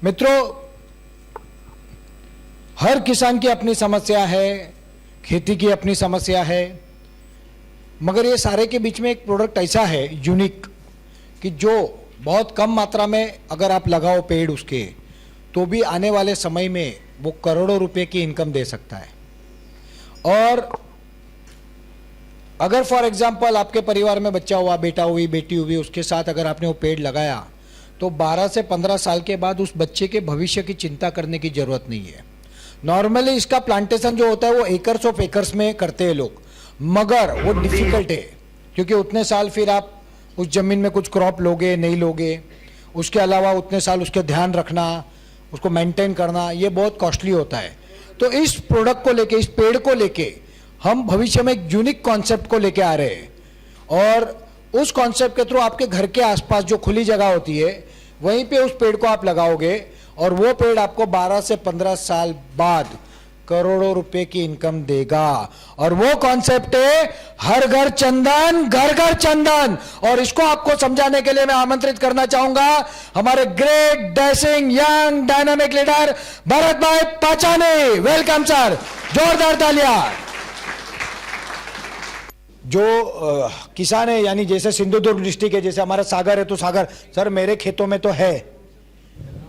मित्रों, हर किसान की अपनी समस्या है, खेती की अपनी समस्या है, मगर ये सारे के बीच में एक प्रोडक्ट ऐसा है यूनिक कि जो बहुत कम मात्रा में अगर आप लगाओ पेड़ उसके, तो भी आने वाले समय में वो करोड़ों रुपए की इनकम दे सकता है। और अगर फॉर एग्जांपल आपके परिवार में बच्चा हुआ, बेटा हुई, बेटी हुई, उसके साथ अगर आपने वो पेड़ लगाया तो 12 से 15 साल के बाद उस बच्चे के भविष्य की चिंता करने की जरूरत नहीं है। नॉर्मली इसका प्लांटेशन जो होता है वो एकर्स ऑफ एकर्स में करते हैं लोग, मगर वो डिफिकल्ट है क्योंकि उतने साल फिर आप उस जमीन में कुछ क्रॉप लोगे नहीं लोगे, उसके अलावा उतने साल उसके ध्यान रखना, उसको मेंटेन करना, ये बहुत कॉस्टली होता है। तो इस प्रोडक्ट को लेके, इस पेड़ को लेके हम भविष्य में एक यूनिक कॉन्सेप्ट को लेके आ रहे हैं, और उस कॉन्सेप्ट के थ्रू आपके घर के आसपास जो खुली जगह होती है वहीं पे उस पेड़ को आप लगाओगे और वो पेड़ आपको 12 से 15 साल बाद करोड़ों रुपए की इनकम देगा। और वो कॉन्सेप्ट है हर घर चंदन, घर घर चंदन। और इसको आपको समझाने के लिए मैं आमंत्रित करना चाहूंगा हमारे great dashing young dynamic leader Bharat भाई पाचानी। वेलकम सर, जोरदार तालियां। जो किसान है, यानी जैसे सिंधुदुर्ग डिस्ट्रिक्ट है, जैसे हमारा सागर है, तो सागर सर मेरे खेतों में तो है,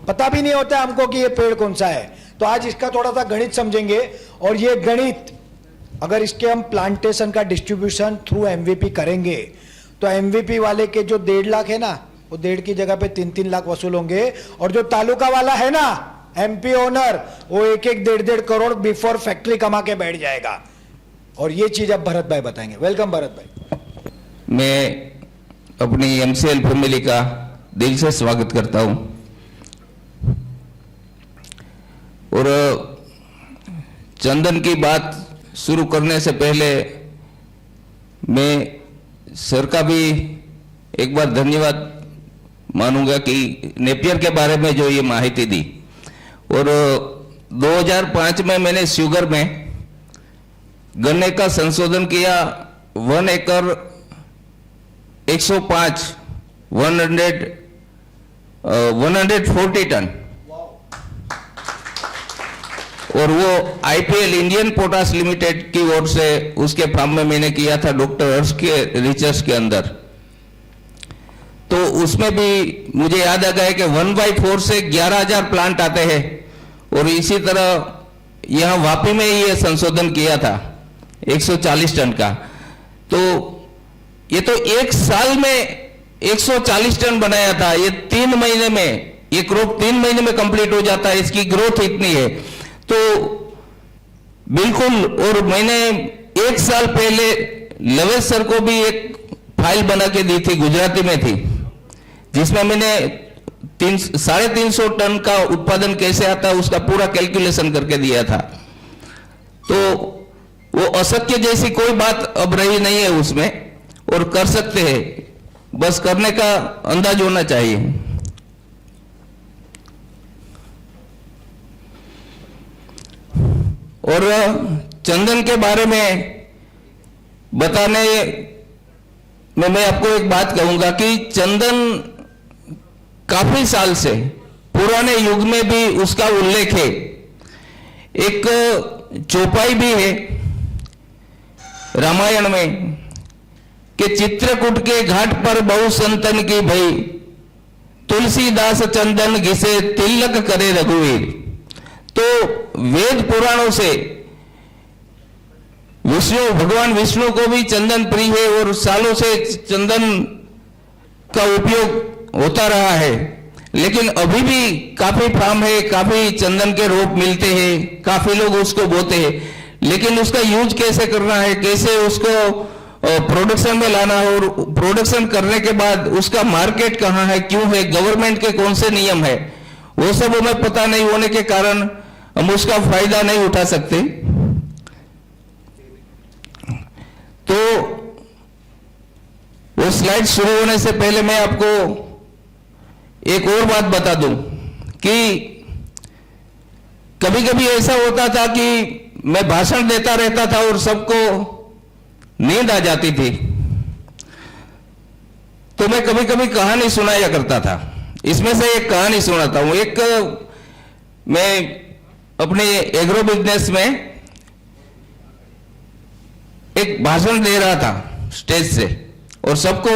पता भी नहीं होता हमको कि ये पेड़ कौन सा है। तो आज इसका थोड़ा सा गणित समझेंगे, और ये गणित अगर इसके हम प्लांटेशन का डिस्ट्रीब्यूशन थ्रू एमवीपी करेंगे तो एमवीपी वाले के जो 1.5 लाख है ना, वो 1.5 की जगह पे 3-3 लाख वसूल होंगे, और जो तालुका वाला है ना एमपी ओनर, वो 1-1, 1.5 करोड़ बिफोर फैक्ट्री कमा के बैठ जाएगा। और ये चीज अब भरत भाई बताएंगे। वेलकम भरत भाई। मैं अपनी एमसीएल फैमिली का दिल से स्वागत करता हूं, और चंदन की बात शुरू करने से पहले मैं सर का भी एक बार धन्यवाद मानूंगा कि नेपियर के बारे में जो ये माहिती दी। और 2005 में मैंने शुगर में गन्ने का संशोधन किया, 1 एकड़ 105 140 टन, और वो आईपीएल इंडियन पोटास लिमिटेड की ओर से उसके फार्म में मैंने किया था डॉक्टर हर्ष के रिसर्च के अंदर। तो उसमें भी मुझे याद आ गया कि 1/4 से 11,000 प्लांट आते हैं, और इसी तरह यहाँ वापी में ये संशोधन किया था 140 टन का। तो ये तो एक साल में 140 टन बनाया था, ये 3 महीने में, ये क्रॉप 3 महीने में कंप्लीट हो जाता है, इसकी ग्रोथ इतनी है। तो बिल्कुल, और मैंने 1 साल पहले लवेश सर को भी एक फाइल बना के दी थी, गुजराती में थी, जिसमें मैंने 350 टन का उत्पादन कैसे आता है उसका पूरा कैलकुलेशन करके दिया था। तो वो अशक्य जैसी कोई बात अब रही नहीं है उसमें, और कर सकते हैं, बस करने का अंदाज होना चाहिए। और चंदन के बारे में बताने में मैं आपको एक बात कहूंगा कि चंदन काफी साल से, पुराने युग में भी उसका उल्लेख है। एक चौपाई भी है रामायण में कि चित्रकूट के घाट पर बहु संतन की भई, तुलसीदास चंदन घिसे तिलक करे रघुवीर। तो वेद पुराणों से भगवान विष्णु को भी चंदन प्रिय है, और सालों से चंदन का उपयोग होता रहा है। लेकिन अभी भी काफी फार्म है, काफी चंदन के रोप मिलते हैं, काफी लोग उसको बोते हैं, लेकिन उसका यूज कैसे करना है, कैसे उसको प्रोडक्शन में लाना है, और प्रोडक्शन करने के बाद उसका मार्केट कहाँ है, क्यों है, गवर्नमेंट के कौन से नियम है, वो सब हमें पता नहीं होने के कारण हम उसका फायदा नहीं उठा सकते। तो वो स्लाइड शुरू होने से पहले मैं आपको एक और बात बता दूं कि कभी कभी ऐसा होता था कि मैं भाषण देता रहता था और सबको नींद आ जाती थी, तो मैं कभी कभी कहानी सुनाया करता था। इसमें से एक कहानी सुनाता हूं। एक मैं अपने एग्रो बिजनेस में एक भाषण दे रहा था स्टेज से, और सबको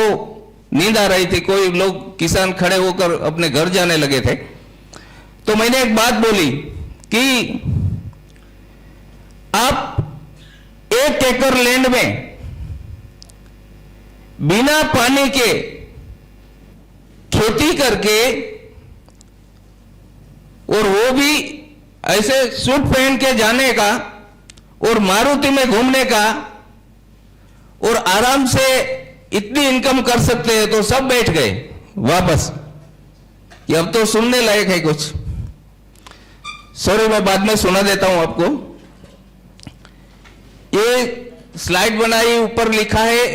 नींद आ रही थी, कोई लोग किसान खड़े होकर अपने घर जाने लगे थे। तो मैंने एक बात बोली कि आप 1 एकड़ लैंड में बिना पानी के खेती करके, और वो भी ऐसे सूट पहन के जाने का और मारुति में घूमने का और आराम से इतनी इनकम कर सकते हैं। तो सब बैठ गए वापस कि अब तो सुनने लायक है कुछ। सॉरी, मैं बाद में सुना देता हूं आपको। ये स्लाइड बनाई, ऊपर लिखा है,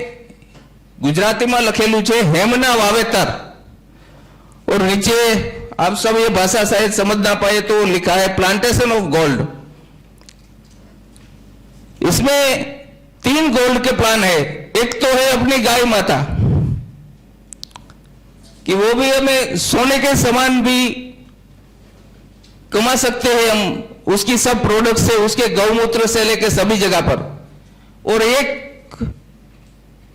गुजराती में लखेलू है हेमना वावेतर, और नीचे आप सब ये भाषा शायद समझ ना पाए तो लिखा है प्लांटेशन ऑफ गोल्ड। इसमें 3 गोल्ड के प्लान है। एक तो है अपनी गाय माता, कि वो भी हमें सोने के समान भी कमा सकते हैं हम, उसकी सब प्रोडक्ट से, उसके गौमूत्र से लेकर सभी जगह पर। और एक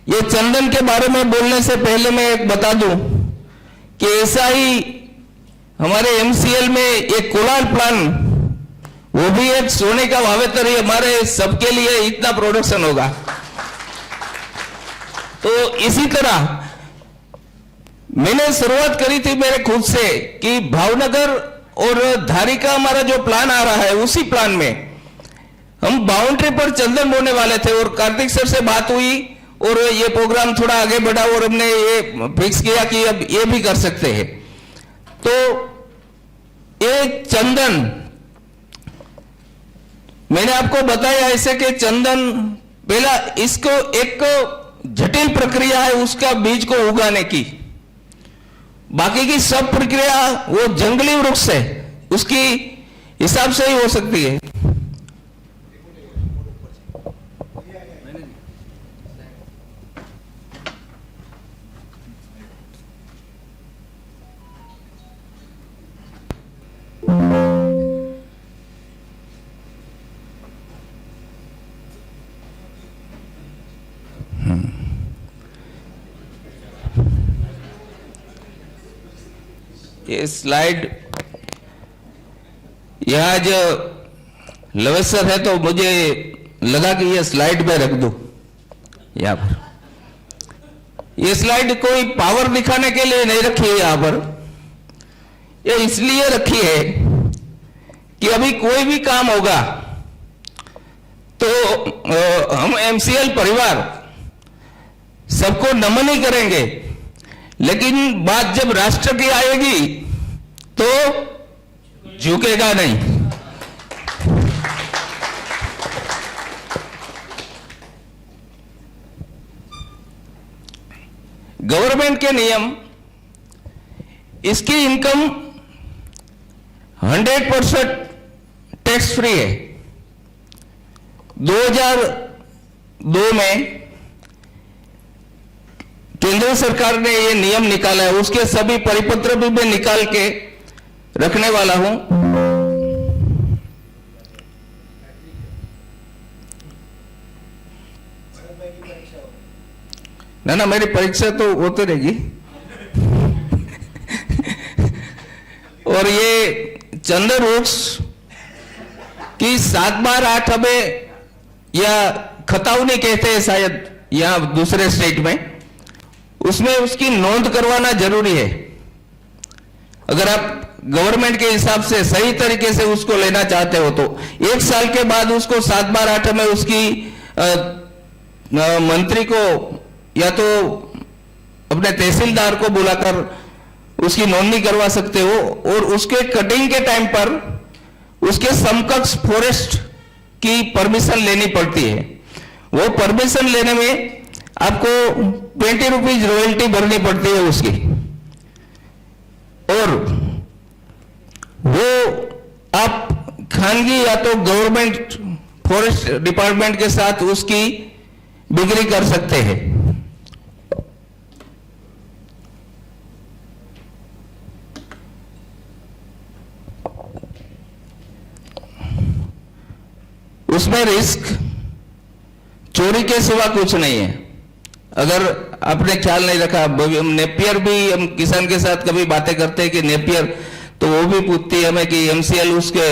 ये चंदन के बारे में बोलने से पहले मैं एक बता दूं कि ऐसा ही हमारे एमसीएल में एक कोलार प्लान, वो भी एक सोने का वावेतर ही हमारे सबके लिए इतना प्रोडक्शन होगा। तो इसी तरह मैंने शुरुआत करी थी मेरे खुद से कि भावनगर और धारी का हमारा जो प्लान आ रहा है, उसी प्लान में हम बाउंड्री पर चंदन बोने वाले थे। और कार्तिक सर से बात हुई और ये प्रोग्राम थोड़ा आगे बढ़ा और हमने ये फिक्स किया कि अब ये भी कर सकते हैं। तो ये चंदन मैंने आपको बताया ऐसे कि चंदन पहला इसको एक जटिल प्रक्रिया है उसका बीज को उगाने की, बाकी की सब प्रक्रिया वो जंगली वृक्ष है उसकी हिसाब से ही हो सकती है। ये स्लाइड यहां जो लवेसर है तो मुझे लगा कि ये स्लाइड पे रख दूं यहां पर। ये स्लाइड कोई पावर दिखाने के लिए नहीं रखी है यहां पर, ये इसलिए रखी है कि अभी कोई भी काम होगा तो हम एमसीएल परिवार सबको नमन ही करेंगे, लेकिन बात जब राष्ट्र की आएगी तो झुकेगा नहीं। गवर्नमेंट के नियम, इसकी इनकम 100% टैक्स फ्री है। 2002 में केंद्र सरकार ने ये नियम निकाला है, उसके सभी परिपत्र भी मैं निकाल के रखने वाला हूं। ना मेरी परीक्षा तो होती रहेगी। और ये चंदन वृक्ष की 7/8 हमें या खतावनी कहते हैं शायद यहां दूसरे स्टेट में, उसमें उसकी नोंद करवाना जरूरी है। अगर आप गवर्नमेंट के हिसाब से सही तरीके से उसको लेना चाहते हो तो 1 साल के बाद उसको 7/8 में उसकी मंत्री को या तो अपने तहसीलदार को बुलाकर उसकी नोंदनी करवा सकते हो। और उसके कटिंग के टाइम पर उसके समकक्ष फॉरेस्ट की परमिशन लेनी पड़ती है। वो परमिशन लेने में आपको 20 रुपीज रॉयल्टी भरनी पड़ती है उसकी, और वो आप खानगी या तो गवर्नमेंट फॉरेस्ट डिपार्टमेंट के साथ उसकी बिक्री कर सकते हैं। उसमें रिस्क चोरी के सिवा कुछ नहीं है। अगर आपने ख्याल नहीं रखा, नेपियर भी, हम किसान के साथ कभी बातें करते हैं कि नेपियर, तो वो भी पूछती है हमें कि एमसीएल उसके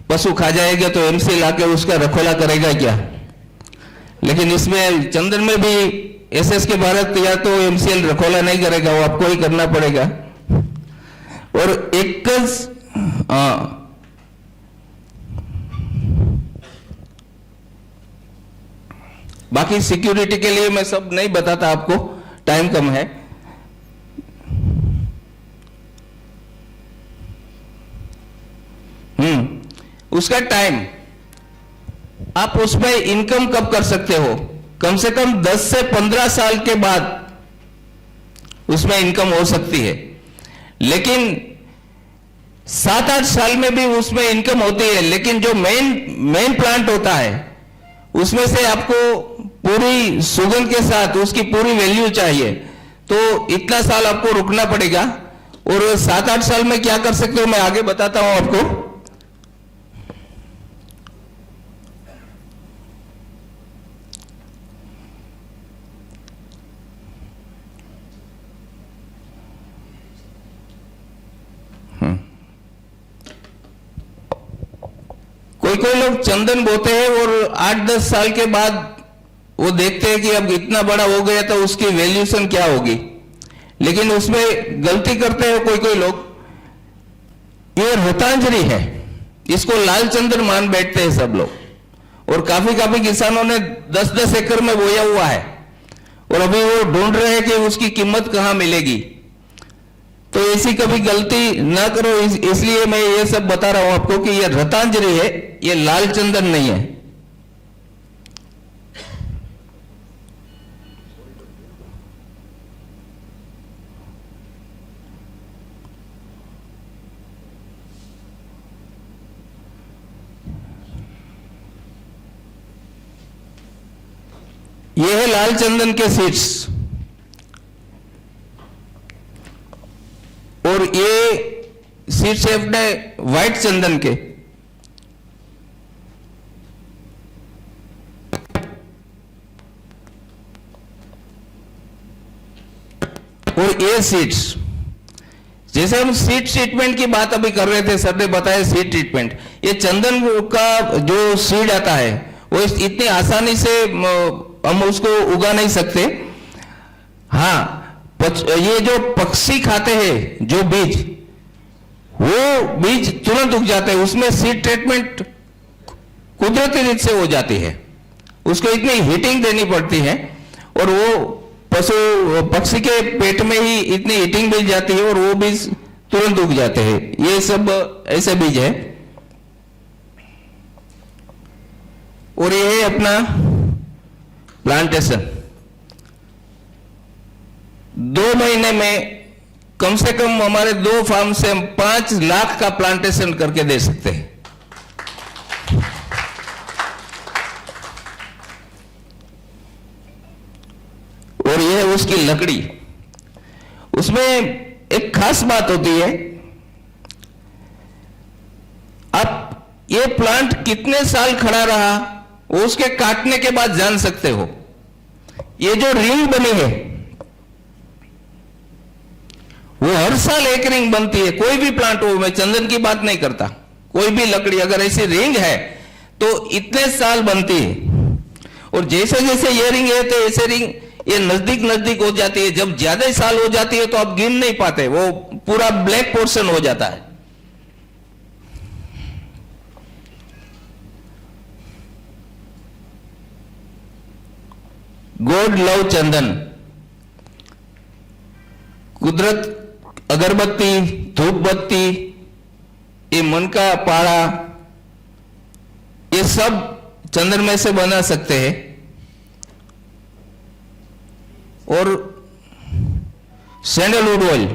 पशु खा जाएगा तो एमसीएल आके उसका रखोला करेगा क्या। लेकिन इसमें चंदन में भी एसएस के भारत या तो एमसीएल रखोला नहीं करेगा, वो आपको ही करना पड़ेगा। और एक बाकी सिक्योरिटी के लिए मैं सब नहीं बताता आपको, टाइम कम है। उसका टाइम, आप उसमें इनकम कब कर सकते हो? कम से कम 10 से 15 साल के बाद उसमें इनकम हो सकती है। लेकिन 7-8 साल में भी उसमें इनकम होती है, लेकिन जो मेन प्लांट होता है उसमें से आपको पूरी सुगंध के साथ उसकी पूरी वैल्यू चाहिए, तो इतना साल आपको रुकना पड़ेगा। और 7-8 साल में क्या कर सकते हो मैं आगे बताता हूं आपको। कोई लोग चंदन बोते हैं और 8-10 साल के बाद वो देखते हैं कि अब इतना बड़ा हो गया तो उसकी वैल्यूएशन क्या होगी। लेकिन उसमें गलती करते हैं कोई लोग, ये रतांजलि है, इसको लाल चंदन मान बैठते हैं सब लोग। और काफी किसानों ने 10-10 एकड़ में बोया हुआ है और अभी वो ढूंढ रहे हैं कि उसकी कीमत कहां मिलेगी। तो ऐसी कभी गलती ना करो, इसलिए मैं ये सब बता रहा हूं आपको कि ये रतांजलि है, ये लाल चंदन नहीं है। ये है लाल चंदन के सीड्स, और ये सीड शेप्ड है व्हाइट चंदन के। और ये सीड्स, जैसे हम सीड ट्रीटमेंट की बात अभी कर रहे थे, सर ने बताया सीड ट्रीटमेंट, ये चंदन का जो सीड आता है वो इतनी आसानी से हम उसको उगा नहीं सकते। हाँ, ये जो पक्षी खाते हैं जो बीज, वो बीज तुरंत उग जाते हैं, उसमें सीड ट्रीटमेंट कुदरती रीत से हो जाती है, उसको इतनी हीटिंग देनी पड़ती है और वो पक्षी के पेट में ही इतनी हीटिंग मिल जाती है और वो बीज तुरंत उग जाते हैं। ये सब ऐसे बीज है। और ये है अपना प्लांटेशन। 2 महीने में कम से कम हमारे 2 फार्म से हम 5 लाख का प्लांटेशन करके दे सकते हैं। और यह है उसकी लकड़ी। उसमें एक खास बात होती है, आप ये प्लांट कितने साल खड़ा रहा वो उसके काटने के बाद जान सकते हो। ये जो रिंग बनी है वो हर साल एक रिंग बनती है। कोई भी प्लांट हो, मैं चंदन की बात नहीं करता, कोई भी लकड़ी अगर ऐसी रिंग है तो इतने साल बनती है। और जैसे जैसे ये रिंग है तो ऐसे रिंग ये नजदीक हो जाती है। जब ज्यादा साल हो जाती है तो आप गिन नहीं पाते, वो पूरा ब्लैक पोर्शन हो जाता है। गॉड लव चंदन, कुदरत, अगरबत्ती, धूप बत्ती, ये मन का पाड़ा, ये सब चंदन में से बना सकते हैं। और सैंडलवुड ऑयल,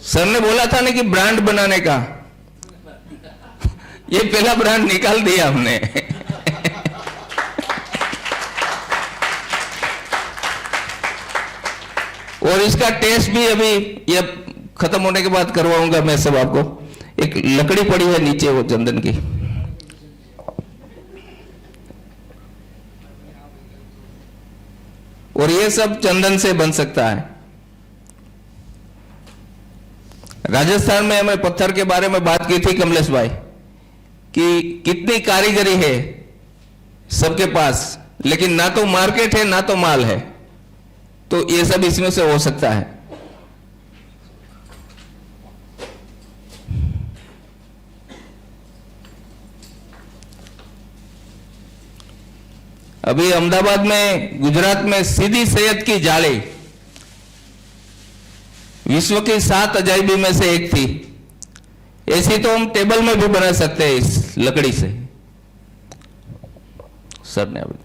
सर ने बोला था ना कि ब्रांड बनाने का, ये पहला ब्रांड निकाल दिया हमने। और इसका टेस्ट भी अभी ये खत्म होने के बाद करवाऊंगा मैं सब आपको। एक लकड़ी पड़ी है नीचे वो चंदन की, और ये सब चंदन से बन सकता है। राजस्थान में हमें पत्थर के बारे में बात की थी कमलेश भाई कि कितनी कारीगरी है सबके पास, लेकिन ना तो मार्केट है ना तो माल है, तो ये सब इसमें से हो सकता है। अभी अहमदाबाद में, गुजरात में सीधी सैयद की जाली विश्व की 7 अजायबी में से एक थी। ऐसी तो हम टेबल में भी बना सकते हैं इस लकड़ी से। सर ने अभी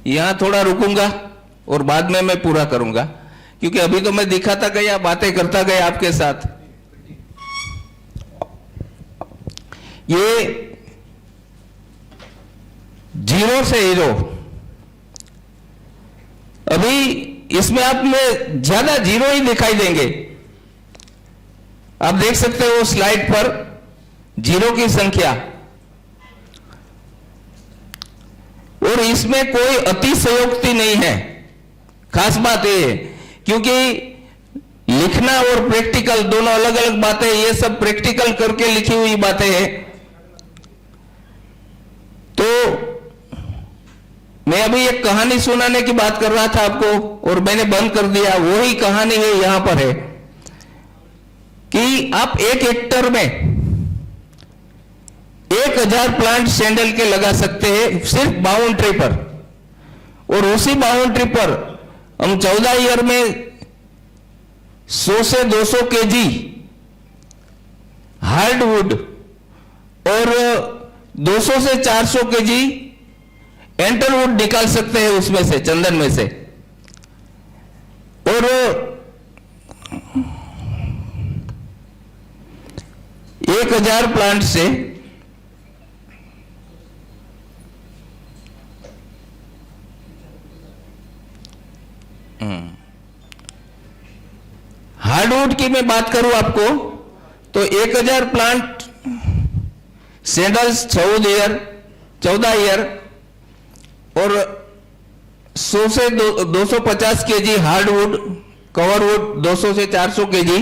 यहां थोड़ा रुकूंगा और बाद में मैं पूरा करूंगा, क्योंकि अभी तो मैं दिखाता गया, बातें करता गया आपके साथ। ये जीरो से हीरो, अभी इसमें आप में ज्यादा जीरो ही दिखाई देंगे। आप देख सकते हो स्लाइड पर जीरो की संख्या, और इसमें कोई अतिशयोक्ति नहीं है। खास बात यह है क्योंकि लिखना और प्रैक्टिकल दोनों अलग अलग बातें, ये सब प्रैक्टिकल करके लिखी हुई बातें हैं। तो मैं अभी एक कहानी सुनाने की बात कर रहा था आपको, और मैंने बंद कर दिया। वही कहानी है यहां पर है कि आप 1 हेक्टर में 1000 प्लांट सैंडल के लगा सकते हैं सिर्फ बाउंड्री पर, और उसी बाउंड्री पर हम 14 ईयर में 100 से 200 केजी हार्डवुड और 200 से 400 केजी एंटरवुड निकाल सकते हैं उसमें से, चंदन में से। और 1000 प्लांट से हार्डवुड की मैं बात करूं आपको तो 1000 प्लांट सैंडल्स 14 ईयर और 100 से 250 केजी हार्डवुड, कवरवुड 200 से 400 KG.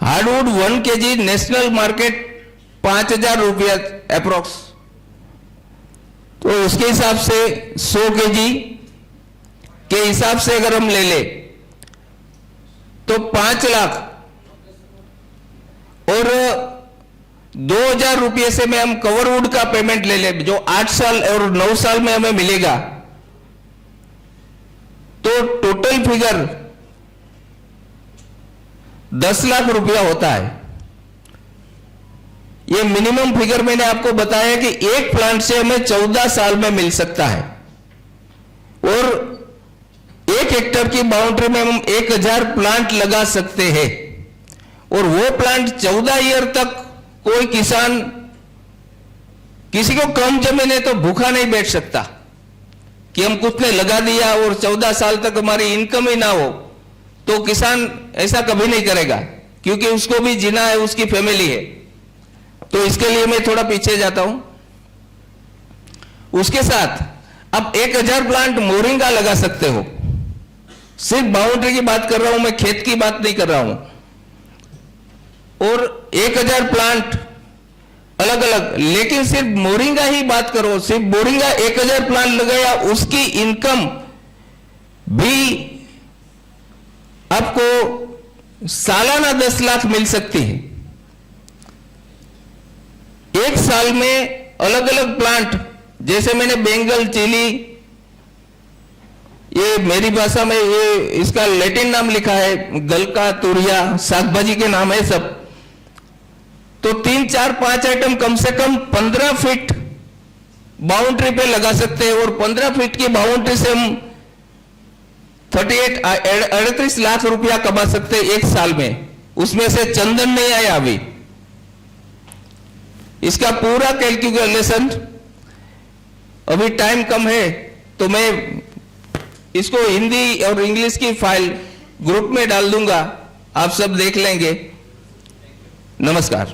Hardwood 1 KG national market 5000 रुपया अप्रोक्स, तो उसके हिसाब से 100 केजी के हिसाब से अगर हम ले ले तो 5 लाख, और 2000 रुपये से में हम कवरवुड का पेमेंट ले ले जो 8 साल और 9 साल में हमें मिलेगा, तो टोटल फिगर 10 लाख रुपया होता है। ये मिनिमम फिगर मैंने आपको बताया कि एक प्लांट से हमें 14 साल में मिल सकता है, और 1 हेक्टर की बाउंड्री में हम 1000 प्लांट लगा सकते हैं, और वो प्लांट 14 ईयर तक कोई किसान, किसी को कम जमीन है तो भूखा नहीं बैठ सकता कि हम कुछ ने लगा दिया और 14 साल तक हमारी इनकम ही ना हो, तो किसान ऐसा कभी नहीं करेगा, क्योंकि उसको भी जीना है, उसकी फैमिली है। तो इसके लिए मैं थोड़ा पीछे जाता हूं। उसके साथ अब 1000 प्लांट मोरिंगा लगा सकते हो। सिर्फ बाउंड्री की बात कर रहा हूं मैं, खेत की बात नहीं कर रहा हूं। और 1000 प्लांट अलग अलग, लेकिन सिर्फ मोरिंगा ही बात करो, सिर्फ मोरिंगा 1000 प्लांट लगाया, उसकी इनकम भी आपको सालाना 10 लाख मिल सकती है। एक साल में अलग अलग प्लांट, जैसे मैंने बेंगल, चिली, ये मेरी भाषा में ये इसका लैटिन नाम लिखा है, गलका, तुरिया, साग भाजी के नाम है सब। तो 3, 4, 5 आइटम कम से कम 15 फीट बाउंड्री पे लगा सकते हैं, और 15 फीट की बाउंड्री से हम 38 लाख रुपया कमा सकते हैं एक साल में। उसमें से चंदन नहीं आया अभी, इसका पूरा कैलकुलेशन, अभी टाइम कम है तो मैं इसको हिंदी और इंग्लिश की फाइल ग्रुप में डाल दूंगा, आप सब देख लेंगे। नमस्कार।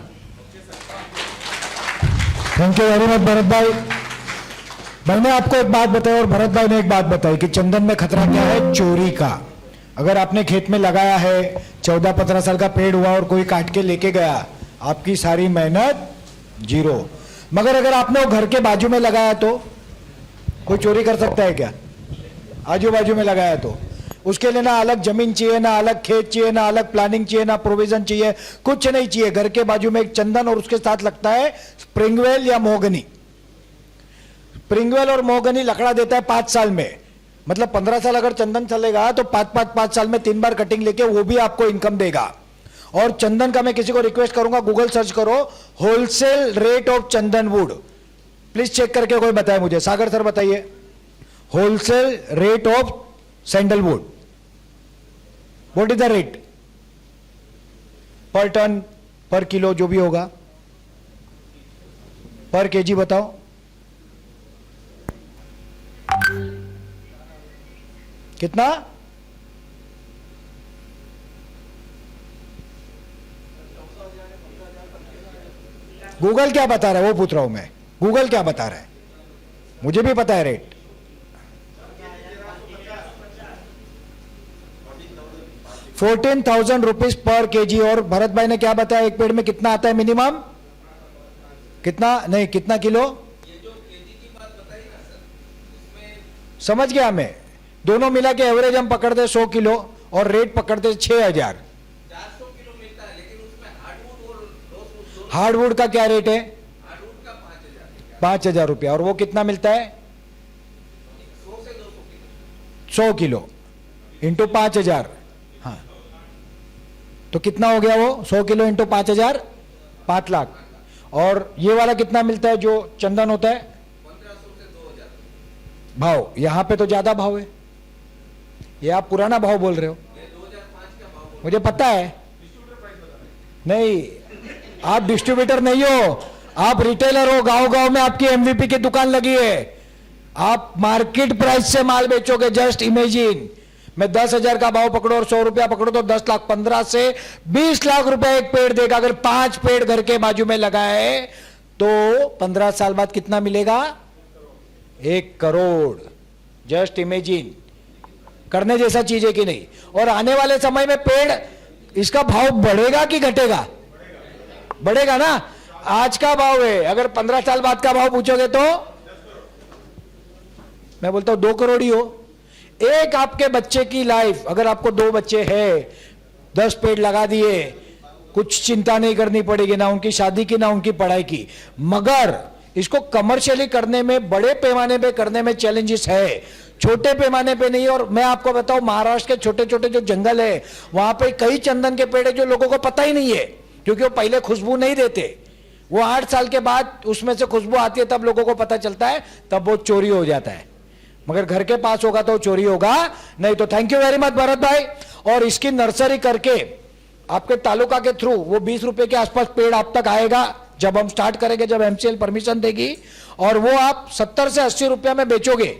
Thank you very much Bharat भाई। मैंने आपको एक बात बताई और भरत भाई ने एक बात बताई कि चंदन में खतरा क्या है? चोरी का। अगर आपने खेत में लगाया है, 14-15 साल का पेड़ हुआ और कोई काट के लेके गया, आपकी सारी मेहनत जीरो। मगर अगर आपने वो घर के बाजू में लगाया तो कोई चोरी कर सकता है क्या? आजू बाजू में लगाया तो उसके लिए ना अलग जमीन चाहिए, ना अलग खेत चाहिए, ना अलग प्लानिंग चाहिए, ना प्रोविजन चाहिए, कुछ नहीं चाहिए। घर के बाजू में एक चंदन और उसके साथ लगता है स्प्रिंगवेल या मोहगनी। स्प्रिंगवेल और मोहगनी लकड़ा देता है 5 साल में, मतलब 15 साल अगर चंदन चलेगा तो 5 साल में 3 बार कटिंग लेके वो भी आपको इनकम देगा। और चंदन का मैं किसी को रिक्वेस्ट करूंगा, गूगल सर्च करो wholesale rate of chandan wood, please check करके कोई बताए मुझे। सागर सर बताइए, wholesale rate of sandalwood, what is the rate per ton, per kilo, जो भी होगा, पर केजी बताओ। कितना? गूगल क्या बता रहा है वो पूछ रहा हूं मैं, गूगल क्या बता रहा है? मुझे भी पता है रेट। 14,000 rupees per KG. और भरत भाई ने क्या बताया, एक पेड़ में कितना आता है मिनिमम? कितना नहीं, कितना किलो? ये जो केजी की बात बताई ना सर, उसमें समझ गया मैं। दोनों मिला के एवरेज हम पकड़ते 100 किलो और रेट पकड़ते 6,000। 400 किलो मिलता है, लेकिन उसमें हार्डवुड और रोजवुड, हार्डवुड का क्या रेट है? हार्डवुड का 5,000, 5,000 रुपया। और वो कितना मिलता है? 100 से 200 किलो। 100 किलो इंटू 5,000, हाँ तो कितना हो गया वो? 100 किलो इंटू 5,000, 5 लाख। और ये वाला कितना मिलता है जो चंदन होता है? 1,500 से 2,000 भाव यहां पे तो ज्यादा भाव है, ये आप पुराना भाव बोल रहे हो। ये 2005 का भाव। मुझे पता है, नहीं आप डिस्ट्रीब्यूटर नहीं हो, आप रिटेलर हो। गांव गांव में आपकी एमवीपी की दुकान लगी है, आप मार्केट प्राइस से माल बेचोगे। जस्ट इमेजिन, मैं 10,000 का भाव पकड़ो और 100 रुपया पकड़ो तो 10 लाख, 15 से 20 लाख रुपया एक पेड़ देगा। अगर 5 पेड़ घर के बाजू में लगाए तो 15 साल बाद कितना मिलेगा? 1 करोड़। जस्ट इमेजिन, करने जैसा चीज है कि नहीं? और आने वाले समय में पेड़, इसका भाव बढ़ेगा कि घटेगा? बढ़ेगा ना। आज का भाव है, अगर 15 साल बाद का भाव पूछोगे तो मैं बोलता हूं 2 करोड़ ही हो। एक आपके बच्चे की लाइफ, अगर आपको 2 बच्चे हैं, 10 पेड़ लगा दिए, कुछ चिंता नहीं करनी पड़ेगी, ना उनकी शादी की ना उनकी पढ़ाई की। मगर इसको कमर्शियली करने में, बड़े पैमाने पे करने में चैलेंजेस है, छोटे पैमाने पे नहीं। और मैं आपको बताऊं, महाराष्ट्र के छोटे छोटे जो जंगल है, वहां पे कई चंदन के पेड़ है जो लोगों को पता ही नहीं है, क्योंकि वो पहले खुशबू नहीं देते। वो 8 साल के बाद उसमें से खुशबू आती है, तब लोगों को पता चलता है, तब वो चोरी हो जाता है। मगर घर के पास होगा तो चोरी होगा नहीं। तो thank you very much Bharat भाई। और इसकी नर्सरी करके आपके तालुका के थ्रू वो 20 रुपए के आसपास पेड़ आप तक आएगा जब हम स्टार्ट करेंगे, जब एमसीएल परमिशन देगी। और वो आप 70 से 80 रुपया में बेचोगे।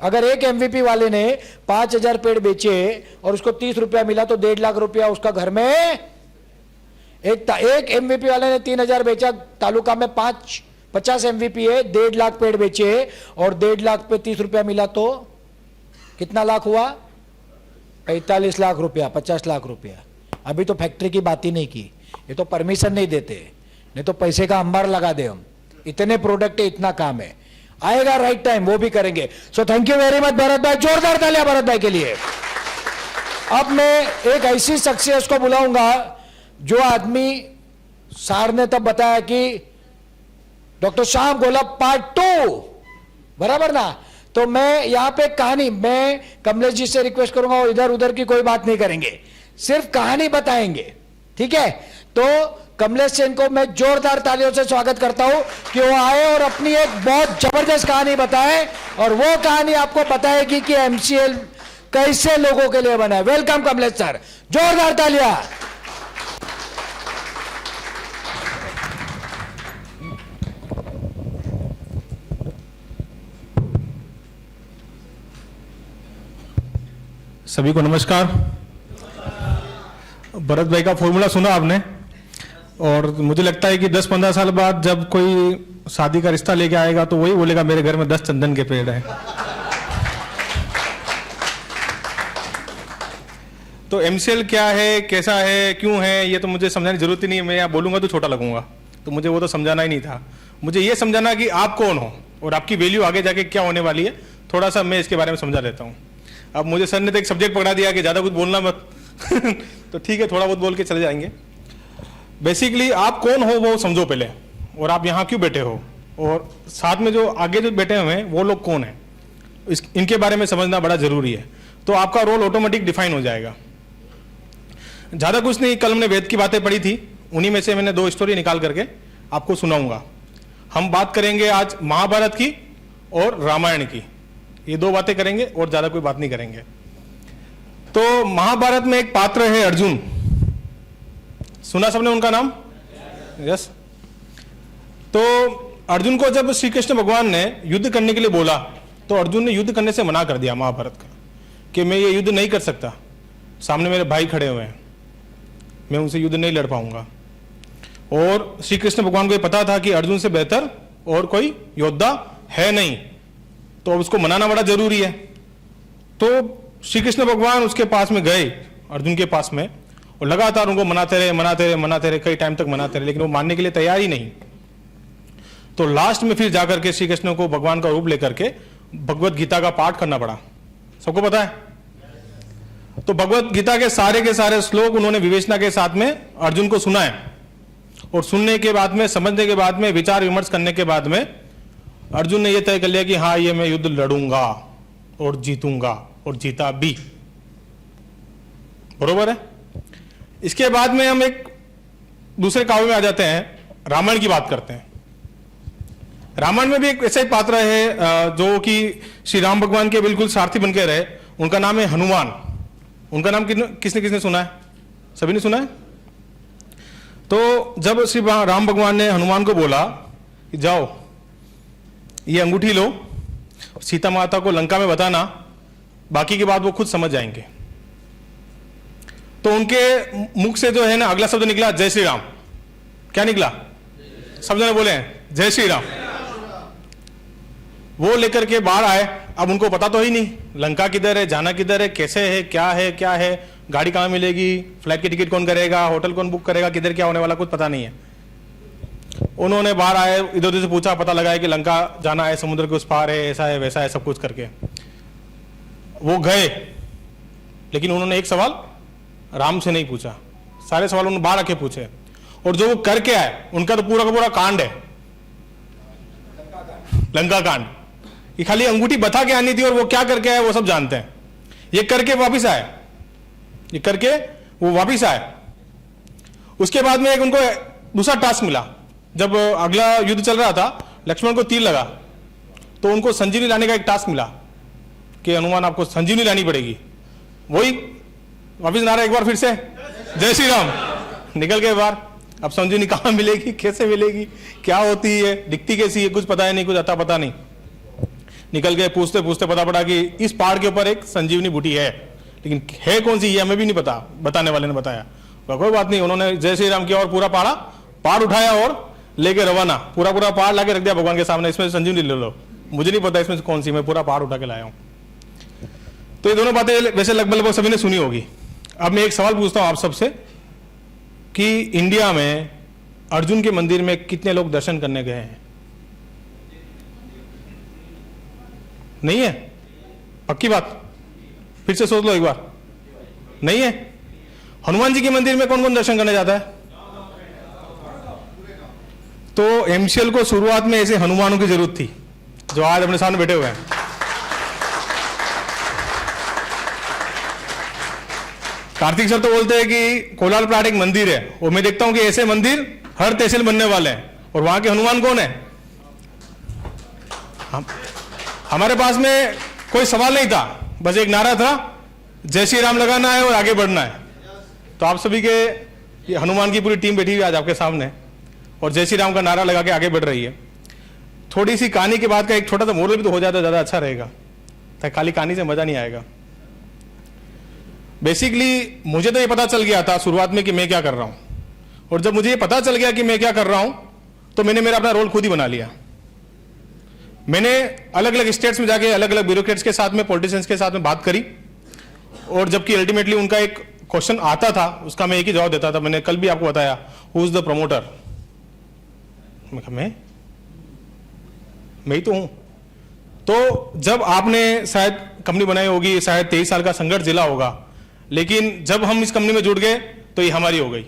अगर एक एमवीपी वाले ने 5,000 पेड़ बेचे और उसको 30 रुपया मिला तो 1.5 लाख रुपया उसका घर में। एक एमवीपी वाले ने 3,000 बेचा, तालुका में 50 एमवीपी है, 1.5 लाख पेड़ बेचे और 1.5 लाख पे 30 रुपया मिला तो कितना लाख हुआ? 45 लाख रुपया, 50 लाख रुपया। अभी तो फैक्ट्री की बात ही नहीं की, ये तो परमिशन नहीं देते, नहीं तो पैसे का अंबार लगा दे हम। इतने प्रोडक्ट है, इतना काम है, आएगा राइट टाइम वो भी करेंगे। So thank you very much Bharat भाई, जोरदार तालियां भरत भाई के लिए। अब मैं एक ऐसी शख्सियत को बुलाऊंगा जो आदमी सार ने तब बताया कि डॉक्टर श्याम गोलप पार्ट 2, बराबर ना। तो मैं यहां पे कहानी, मैं कमलेश जी से रिक्वेस्ट करूंगा और इधर उधर की कोई बात नहीं करेंगे, सिर्फ कहानी बताएंगे, ठीक है? तो कमलेश सेन को मैं जोरदार तालियों से स्वागत करता हूं कि वो आए और अपनी एक बहुत जबरदस्त कहानी बताए, और वो कहानी आपको बताएगी कि एमसीएल कैसे लोगों के लिए बना है। वेलकम कमलेश सर, जोरदार तालियां। सभी को नमस्कार। भरत भाई का फॉर्मूला सुना आपने, और मुझे लगता है कि 10-15 साल बाद जब कोई शादी का रिश्ता लेके आएगा तो वही बोलेगा मेरे घर में 10 चंदन के पेड़ हैं। तो एमसीएल क्या है, कैसा है, क्यों है, ये तो मुझे समझाने की जरूरत ही नहीं है। मैं यहाँ बोलूंगा तो छोटा लगूंगा, तो मुझे वो तो समझाना ही नहीं था। मुझे ये समझाना कि आप कौन हो और आपकी वैल्यू आगे जाके क्या होने वाली है, थोड़ा सा मैं इसके बारे में समझा देता हूँ। अब मुझे सर ने तो एक सब्जेक्ट पकड़ा दिया कि ज़्यादा कुछ बोलना मत तो ठीक है, थोड़ा बहुत बोल के चले जाएंगे। बेसिकली आप कौन हो वो समझो पहले, और आप यहाँ क्यों बैठे हो, और साथ में जो आगे जो बैठे हुए हैं वो लोग कौन हैं, इनके बारे में समझना बड़ा जरूरी है। तो आपका रोल ऑटोमेटिक डिफाइन हो जाएगा। ज़्यादा कुछ नहीं, कल हमने वेद की बातें पढ़ी थी, उन्हीं में से मैंने 2 स्टोरी निकाल करके आपको सुनाऊंगा। हम बात करेंगे आज महाभारत की और रामायण की, ये 2 बातें करेंगे और ज्यादा कोई बात नहीं करेंगे। तो महाभारत में एक पात्र है अर्जुन, सुना सबने उनका नाम? यस। तो अर्जुन को जब श्री कृष्ण भगवान ने युद्ध करने के लिए बोला तो अर्जुन ने युद्ध करने से मना कर दिया महाभारत का, कि मैं ये युद्ध नहीं कर सकता, सामने मेरे भाई खड़े हुए हैं, मैं उनसे युद्ध नहीं लड़ पाऊंगा। और श्री कृष्ण भगवान को ये पता था कि अर्जुन से बेहतर और कोई योद्धा है नहीं, तो अब उसको मनाना बड़ा जरूरी है। तो श्री कृष्ण भगवान उसके पास में गए, अर्जुन के पास में, और लगातार उनको मनाते रहे, कई टाइम तक मनाते रहे, लेकिन वो मानने के लिए तैयार ही नहीं। तो लास्ट में फिर जाकर के श्री कृष्ण को भगवान का रूप लेकर के भगवत गीता का पाठ करना पड़ा। सबको पता है? तो भगवत गीता के सारे श्लोक उन्होंने विवेचना के साथ में अर्जुन को सुनाए, और सुनने के बाद में, समझने के बाद में, विचार विमर्श करने के बाद में अर्जुन ने यह तय कर लिया कि हाँ, ये मैं युद्ध लड़ूंगा और जीतूंगा, और जीता भी। बरोबर है? इसके बाद में हम एक दूसरे काव्य में आ जाते हैं, रामायण की बात करते हैं। रामायण में भी एक ऐसा ही पात्र है जो कि श्री राम भगवान के बिल्कुल सारथी बनकर रहे, उनका नाम है हनुमान। उनका नाम किसने किसने सुना है? सभी ने सुना है? तो जब श्री राम भगवान ने हनुमान को बोला कि जाओ ये अंगूठी लो, सीता माता को लंका में बताना, बाकी की बात वो खुद समझ जाएंगे, तो उनके मुख से जो है ना अगला शब्द निकला जय श्री राम। क्या निकला? सब जने बोले हैं जय श्री राम। वो लेकर के बाहर आए। अब उनको पता तो ही नहीं लंका किधर है, जाना किधर है, कैसे है, क्या है, गाड़ी कहाँ मिलेगी, फ्लाइट की टिकट कौन करेगा, होटल कौन बुक करेगा, किधर क्या होने वाला कुछ पता नहीं है। उन्होंने बाहर आए, इधर उधर से पूछा, पता लगाया कि लंका जाना है, समुद्र के उस पार है, ऐसा है वैसा है, सब कुछ करके वो गए। लेकिन उन्होंने एक सवाल राम से नहीं पूछा, सारे सवाल उन्होंने बाहर आके पूछे, और जो वो करके आए उनका तो पूरा का पूरा कांड है, लंका कांड। ये खाली अंगूठी बता के आनी थी और वो क्या करके आए वो सब जानते हैं। ये करके वापिस आए, ये करके वो वापिस आए। उसके बाद में एक उनको दूसरा टास्क मिला। जब अगला युद्ध चल रहा था, लक्ष्मण को तीर लगा, तो उनको संजीवनी लाने का एक टास्क मिला कि हनुमान आपको संजीवनी लानी पड़ेगी। वही वापिस नारा एक बार फिर से जय श्री राम। निकल गए बाहर। अब संजीवनी कहाँ मिलेगी, कैसे मिलेगी, क्या होती है, दिखती कैसी है, कुछ पता है नहीं, कुछ अता पता नहीं। निकल गए, पूछते पूछते पता पड़ा कि इस पहाड़ के ऊपर एक संजीवनी बूटी है, लेकिन है कौन सी ये हमें भी नहीं पता, बताने वाले ने बताया। कोई बात नहीं, उन्होंने जय श्री राम किया और पूरा पहाड़ उठाया और लेके रवाना। पूरा पहाड़ लाके रख दिया भगवान के सामने, इसमें संजीवनी ले लो, मुझे नहीं पता इसमें से कौन सी, मैं पूरा पहाड़ उठा के लाया हूं। तो ये दोनों बातें वैसे लगभग सभी ने सुनी होगी। अब मैं एक सवाल पूछता हूं आप सबसे कि इंडिया में अर्जुन के मंदिर में कितने लोग दर्शन करने गए हैं? नहीं है? पक्की बात? फिर से सोच लो एक बार। नहीं है? हनुमान जी के मंदिर में कौन कौन दर्शन करने जाता है? तो एमसीएल को शुरुआत में ऐसे हनुमानों की जरूरत थी जो आज अपने सामने बैठे हुए हैं। कार्तिक सर तो बोलते हैं कि कोलार प्लाट एक मंदिर है, और मैं देखता हूं कि ऐसे मंदिर हर तहसील बनने वाले हैं, और वहां के हनुमान कौन है? हमारे पास में कोई सवाल नहीं था, बस एक नारा था, जय श्री राम लगाना है और आगे बढ़ना है। तो आप सभी के ये हनुमान की पूरी टीम बैठी हुई आज आपके सामने, और जय श्री राम का नारा लगा के आगे बढ़ रही है। थोड़ी सी कहानी के बाद का एक छोटा सा मोरल भी तो हो जाता, ज्यादा अच्छा रहेगा, ताकि खाली कहानी से मजा नहीं आएगा। बेसिकली मुझे तो ये पता चल गया था शुरुआत में कि मैं क्या कर रहा हूं, और जब मुझे ये पता चल गया कि मैं क्या कर रहा हूं तो मैंने मेरा अपना रोल खुद ही बना लिया। मैंने अलग अलग स्टेट्स में जाके अलग अलग ब्यूरोक्रेट्स के साथ में, पॉलिटिशियंस के साथ में बात करी, और जबकि अल्टीमेटली उनका एक क्वेश्चन आता था उसका मैं एक ही जवाब देता था। मैंने कल भी आपको बताया, हु इज द प्रमोटर। मैं ही तो हूं। तो जब आपने शायद कंपनी बनाई होगी, शायद 23 साल का संघर्ष झेला होगा, लेकिन जब हम इस कंपनी में जुड़ गए तो ये हमारी हो गई,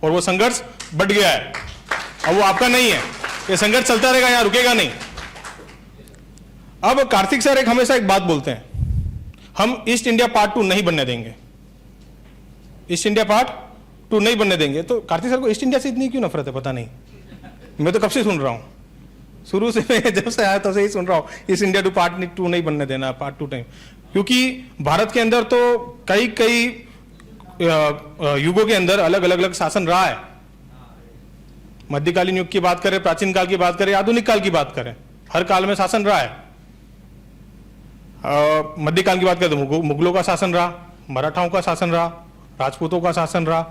और वो संघर्ष बढ़ गया है। अब वो आपका नहीं है, ये संघर्ष चलता रहेगा, यहां रुकेगा नहीं। अब कार्तिक सर हमेशा एक बात बोलते हैं, हम ईस्ट इंडिया पार्ट 2 नहीं बनने देंगे, ईस्ट इंडिया पार्ट 2 नहीं बनने देंगे। तो कार्तिक सर को ईस्ट इंडिया से इतनी क्यों नफरत है, पता नहीं। मैं तो कब से सुन रहा हूं, शुरू से मैं जब से आया तब से ही सुन रहा हूं, ईस्ट इंडिया पार्ट 2 नहीं बनने देना, पार्ट 2 टाइम। क्योंकि भारत के अंदर तो कई युगों के अंदर अलग अलग शासन रहा है। मध्यकालीन युग की बात करें, प्राचीन काल की बात करें, आधुनिक काल की बात करें, हर काल में शासन रहा है। मध्यकाल की बात करें तो मुगलों का शासन रहा, मराठाओं का शासन रहा, राजपूतों का शासन रहा।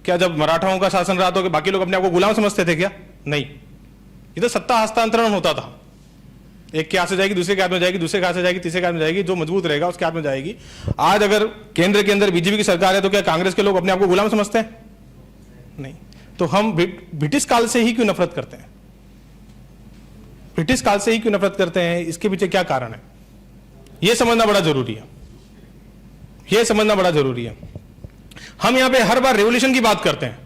क्या जब मराठाओं का शासन रहा तो बाकी लोग अपने आप को गुलाम समझते थे क्या? नहीं, ये तो सत्ता हस्तांतरण होता था। एक के हाथ से जाएगी, दूसरे के हाथ में जाएगी, दूसरे के हाथ से जाएगी, तीसरे के हाथ में जाएगी, जो मजबूत रहेगा उसके हाथ में जाएगी। आज अगर केंद्र के अंदर बीजेपी की सरकार है तो क्या कांग्रेस के लोग अपने आप को गुलाम समझते हैं? नहीं। तो हम ब्रिटिश काल से ही क्यों नफरत करते हैं? ब्रिटिश काल से ही क्यों नफरत करते हैं? इसके पीछे क्या कारण है, यह समझना बड़ा जरूरी है। यह समझना बड़ा जरूरी है। हम यहां पे हर बार रेवोल्यूशन की बात करते हैं।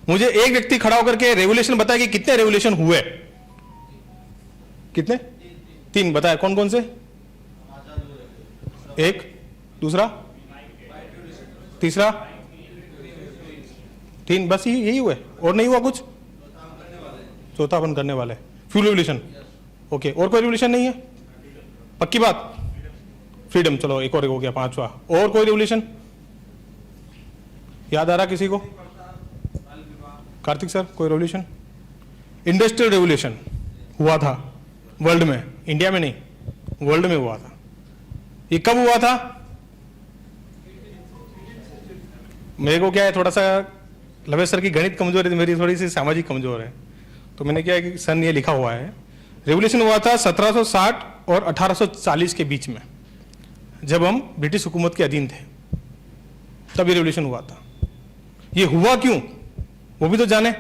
मुझे एक व्यक्ति खड़ा होकर के रेवोल्यूशन बताया कि कितने रेवोल्यूशन हुए, कितने? 3 बताया। कौन कौन से? एक, दूसरा, तीसरा, 3, बस यही हुए और नहीं हुआ कुछ? चौथा बंद करने वाले, फ्यूल रेवोल्यूशन। ओके, और कोई रेवोल्यूशन नहीं है? पक्की बात? फ्रीडम, चलो एक और हो गया, 5वां। और कोई रेवोल्यूशन याद आ रहा किसी को? कार्तिक सर, कोई रेवोल्यूशन? इंडस्ट्रियल रेवोल्यूशन हुआ था वर्ल्ड में, इंडिया में नहीं, वर्ल्ड में हुआ था। ये कब हुआ था? मेरे को क्या है, थोड़ा सा लवेश सर की गणित कमजोर है, मेरी थोड़ी सी सामाजिक कमजोर है, तो मैंने क्या है कि सन ये लिखा हुआ है। रेवोल्यूशन हुआ था 1760 और 1840 के बीच में, जब हम ब्रिटिश हुकूमत के अधीन थे, तब ये रेवोल्यूशन हुआ था। ये हुआ क्यों, वो भी तो जाने।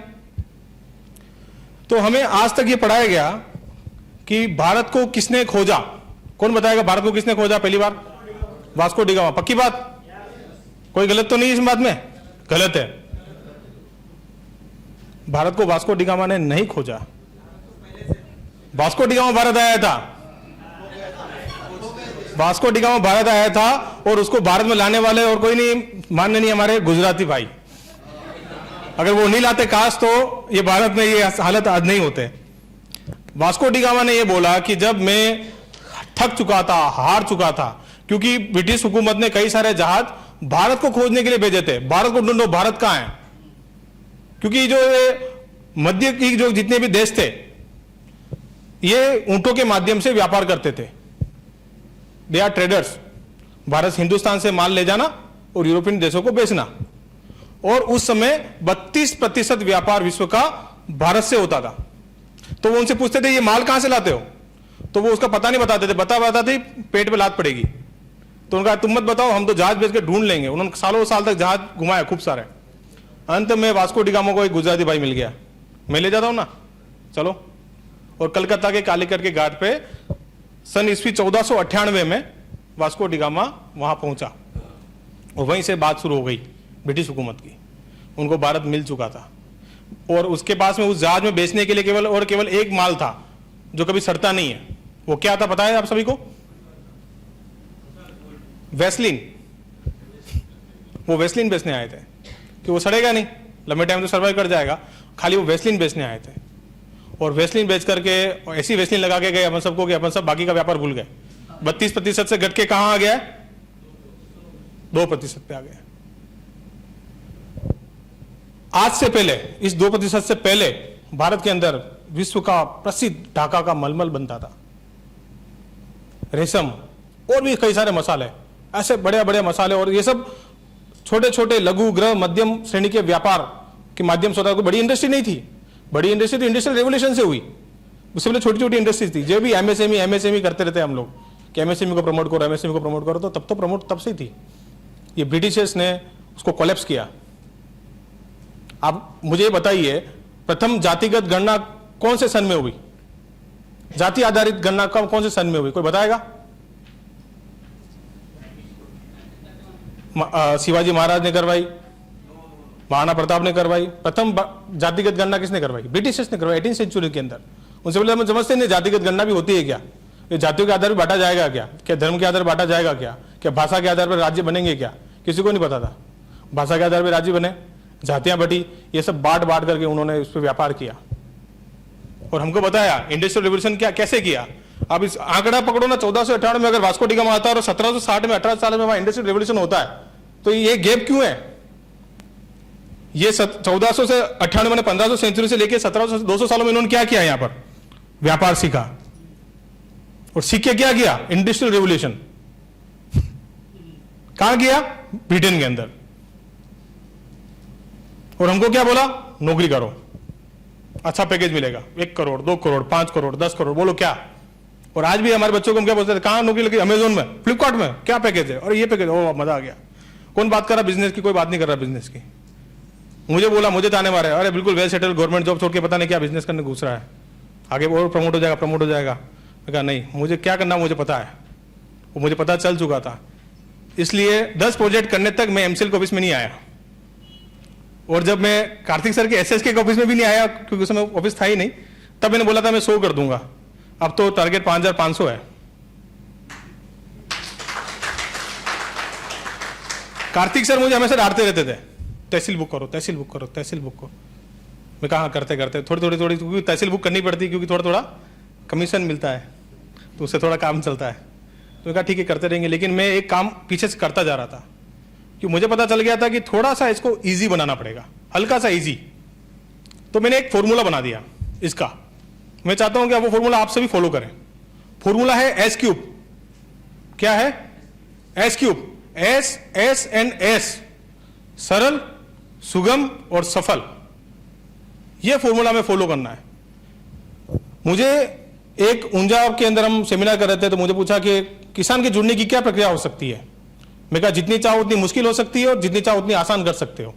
तो हमें आज तक ये पढ़ाया गया कि भारत को किसने खोजा। कौन बताएगा भारत को किसने खोजा पहली बार? Vasco D gamma. पक्की बात? कोई गलत तो नहीं इस बात में? गलत है। भारत को वास्को डी गामा ने नहीं खोजा। वास्को डी गामा भारत आया था, वास्को डी गामा भारत आया था, और उसको भारत में लाने वाले और कोई नहीं, मान्य नहीं, हमारे गुजराती भाई। अगर वो नहीं लाते काश तो ये भारत में ये हालत आज नहीं होते। वास्को डी गामा ने ये बोला कि जब मैं थक चुका था, हार चुका था, क्योंकि ब्रिटिश हुकूमत ने कई सारे जहाज भारत को खोजने के लिए भेजे थे, भारत को ढूंढो, भारत कहां है। क्योंकि जो मध्य की जो जितने भी देश थे, ये ऊंटों के माध्यम से व्यापार करते थे, they are traders. Bharat Hindustan से माल ले जाना और यूरोपियन देशों को बेचना, और उस समय 32% व्यापार विश्व का भारत से होता था। तो वो उनसे पूछते थे ये माल कहां से लाते हो, तो वो उसका पता नहीं बताते थे, बताते पेट पे लात पड़ेगी। तो उनका तुम मत बताओ, हम तो जहाज बेच के ढूंढ लेंगे। उन्होंने सालों साल तक जहाज घुमाया खूब सारे। अंत में वास्को डी गामा को एक गुजराती भाई मिल गया, मैं ले जाता हूं ना, चलो। और कलकत्ता के कालीकट के घाट पे सन ईस्वी 1498 में वास्को डी गामा वहां पहुंचा, और वहीं से बात शुरू हो गई ब्रिटिश हुकूमत की। उनको भारत मिल चुका था, और उसके पास में उस जहाज में बेचने के लिए केवल एक माल था जो कभी सड़ता नहीं है। वो क्या था पता है आप सभी को? वैसलीन। वो वैसलीन बेचने आए थे कि वो सड़ेगा नहीं, लंबे टाइम तो सर्वाइव कर जाएगा, खाली वो वैसलीन बेचने आए थे। और वैसलीन बेच करके ऐसी वैसलीन लगा के गए अपन सबको कि अपन सब बाकी का व्यापार भूल गए। 32% से घट के कहां आ गया? 2% पे आ गया। आज से पहले, इस 2% से पहले भारत के अंदर विश्व का प्रसिद्ध ढाका का मलमल बनता था, रेशम और भी कई सारे मसाले ऐसे बड़े बड़े मसाले, और ये सब छोटे छोटे लघु गृह मध्यम श्रेणी के व्यापार के माध्यम से होता है। कोई बड़ी इंडस्ट्री नहीं थी। बड़ी इंडस्ट्री तो इंडस्ट्रियल रेवोल्यूशन से हुई, उससे पहले छोटी छोटी इंडस्ट्रीज थी। जो भी एमएसएमई करते रहते हम लोग कि एमएसएमई को प्रमोट करो, एमएसएमई को प्रमोट करो, तो तब तो प्रमोट तब से ही थी। ये ब्रिटिशर्स ने उसको कोलैप्स किया। आप मुझे बताइए, प्रथम जातिगत गणना कौन से सन में हुई? जाति आधारित गणना कौन से सन में हुई? कोई बताएगा? शिवाजी महाराज ने करवाई, महाराणा प्रताप ने करवाई। प्रथम जातिगत गणना किसने करवाई? ब्रिटिशर्स ने करवाई 18वीं सेंचुरी के अंदर। उनसे पहले हम समझते नहीं जातिगत गणना भी होती है क्या? ये जातियों के आधार पर बांटा जाएगा क्या? क्या धर्म के आधार पर बांटा जाएगा क्या? क्या भाषा के आधार पर राज्य बनेंगे क्या? किसी को नहीं पता था। भाषा के आधार पर राज्य बने, जातियां बटी, ये सब बांट बांट करके उन्होंने उस पर व्यापार किया और हमको बताया इंडस्ट्रियल रिवोल्यूशन क्या कैसे किया। अब इस आंकड़ा पकड़ो ना, 1498 में अगर वास्को डी गामा आता है और 1760 में 18 साल में वहां इंडस्ट्रियल रिवोल्यूशन होता है, तो ये गैप क्यों है? ये 1400 से 98 में 1500 सेंचुरी से लेकर 1700 से 200 सालों में इन्होंने क्या किया? यहां पर व्यापार सीखा, और सीख के क्या किया? Industrial revolution. कहां किया? ब्रिटेन के अंदर। और हमको क्या बोला? नौकरी करो, अच्छा पैकेज मिलेगा, 1 करोड़ 2 करोड़ 5 करोड़ 10 करोड़, बोलो क्या। और आज भी हमारे बच्चों को हम क्या बोलते थे? कहां नौकरी लगी? अमेजोन में, फ्लिपकार्ट में, क्या पैकेज है? और ये पैकेज, ओ मजा आ गया। कौन बात कर रहा बिजनेस की? कोई बात नहीं कर रहा बिजनेस की। मुझे बोला, मुझे ताने मारे, अरे बिल्कुल वेल सेटल गवर्नमेंट जॉब छोड़ के पता नहीं क्या बिजनेस करने घुस रहा है, आगे और प्रमोट हो जाएगा, प्रमोट हो जाएगा। मैं कहा नहीं, मुझे क्या करना मुझे पता है, वो मुझे पता चल चुका था। इसलिए 10 प्रोजेक्ट करने तक मैं एमसीएल के ऑफिस में नहीं आया, और जब मैं कार्तिक सर के एसएस के ऑफिस में भी नहीं आया क्योंकि उस समय ऑफिस था ही नहीं, तब मैंने बोला था मैं 100 कर दूंगा। अब तो टारगेट 5500 है। कार्तिक सर मुझे हमेशा डांटते रहते थे, तहसील बुक करो, तहसील बुक करो, तहसील बुक करो। मैं कहा करते करते थोड़ी थोड़ी क्योंकि तहसील बुक करनी पड़ती है, क्योंकि थोड़ा थोड़ा कमीशन मिलता है, तो उससे थोड़ा काम चलता है। तो मैं कहा ठीक है करते रहेंगे, लेकिन मैं एक काम पीछे से करता जा रहा था कि मुझे पता चल गया था कि थोड़ा सा इसको इजी बनाना पड़ेगा, हल्का सा इजी। तो मैंने एक फॉर्मूला बना दिया इसका। मैं चाहता हूं कि वो फॉर्मूला आप सभी फॉलो करें। फॉर्मूला है एस क्यूब। क्या है? S cube. S S and S, सरल, सुगम और सफल। यह फॉर्मूला में फॉलो करना है। मुझे एक ऊंजा के अंदर हम सेमिनार कर रहे थे, तो मुझे पूछा कि किसान के जुड़ने की क्या प्रक्रिया हो सकती है। मैं कहा जितनी चाहो उतनी मुश्किल हो सकती है और जितनी चाहो उतनी आसान कर सकते हो।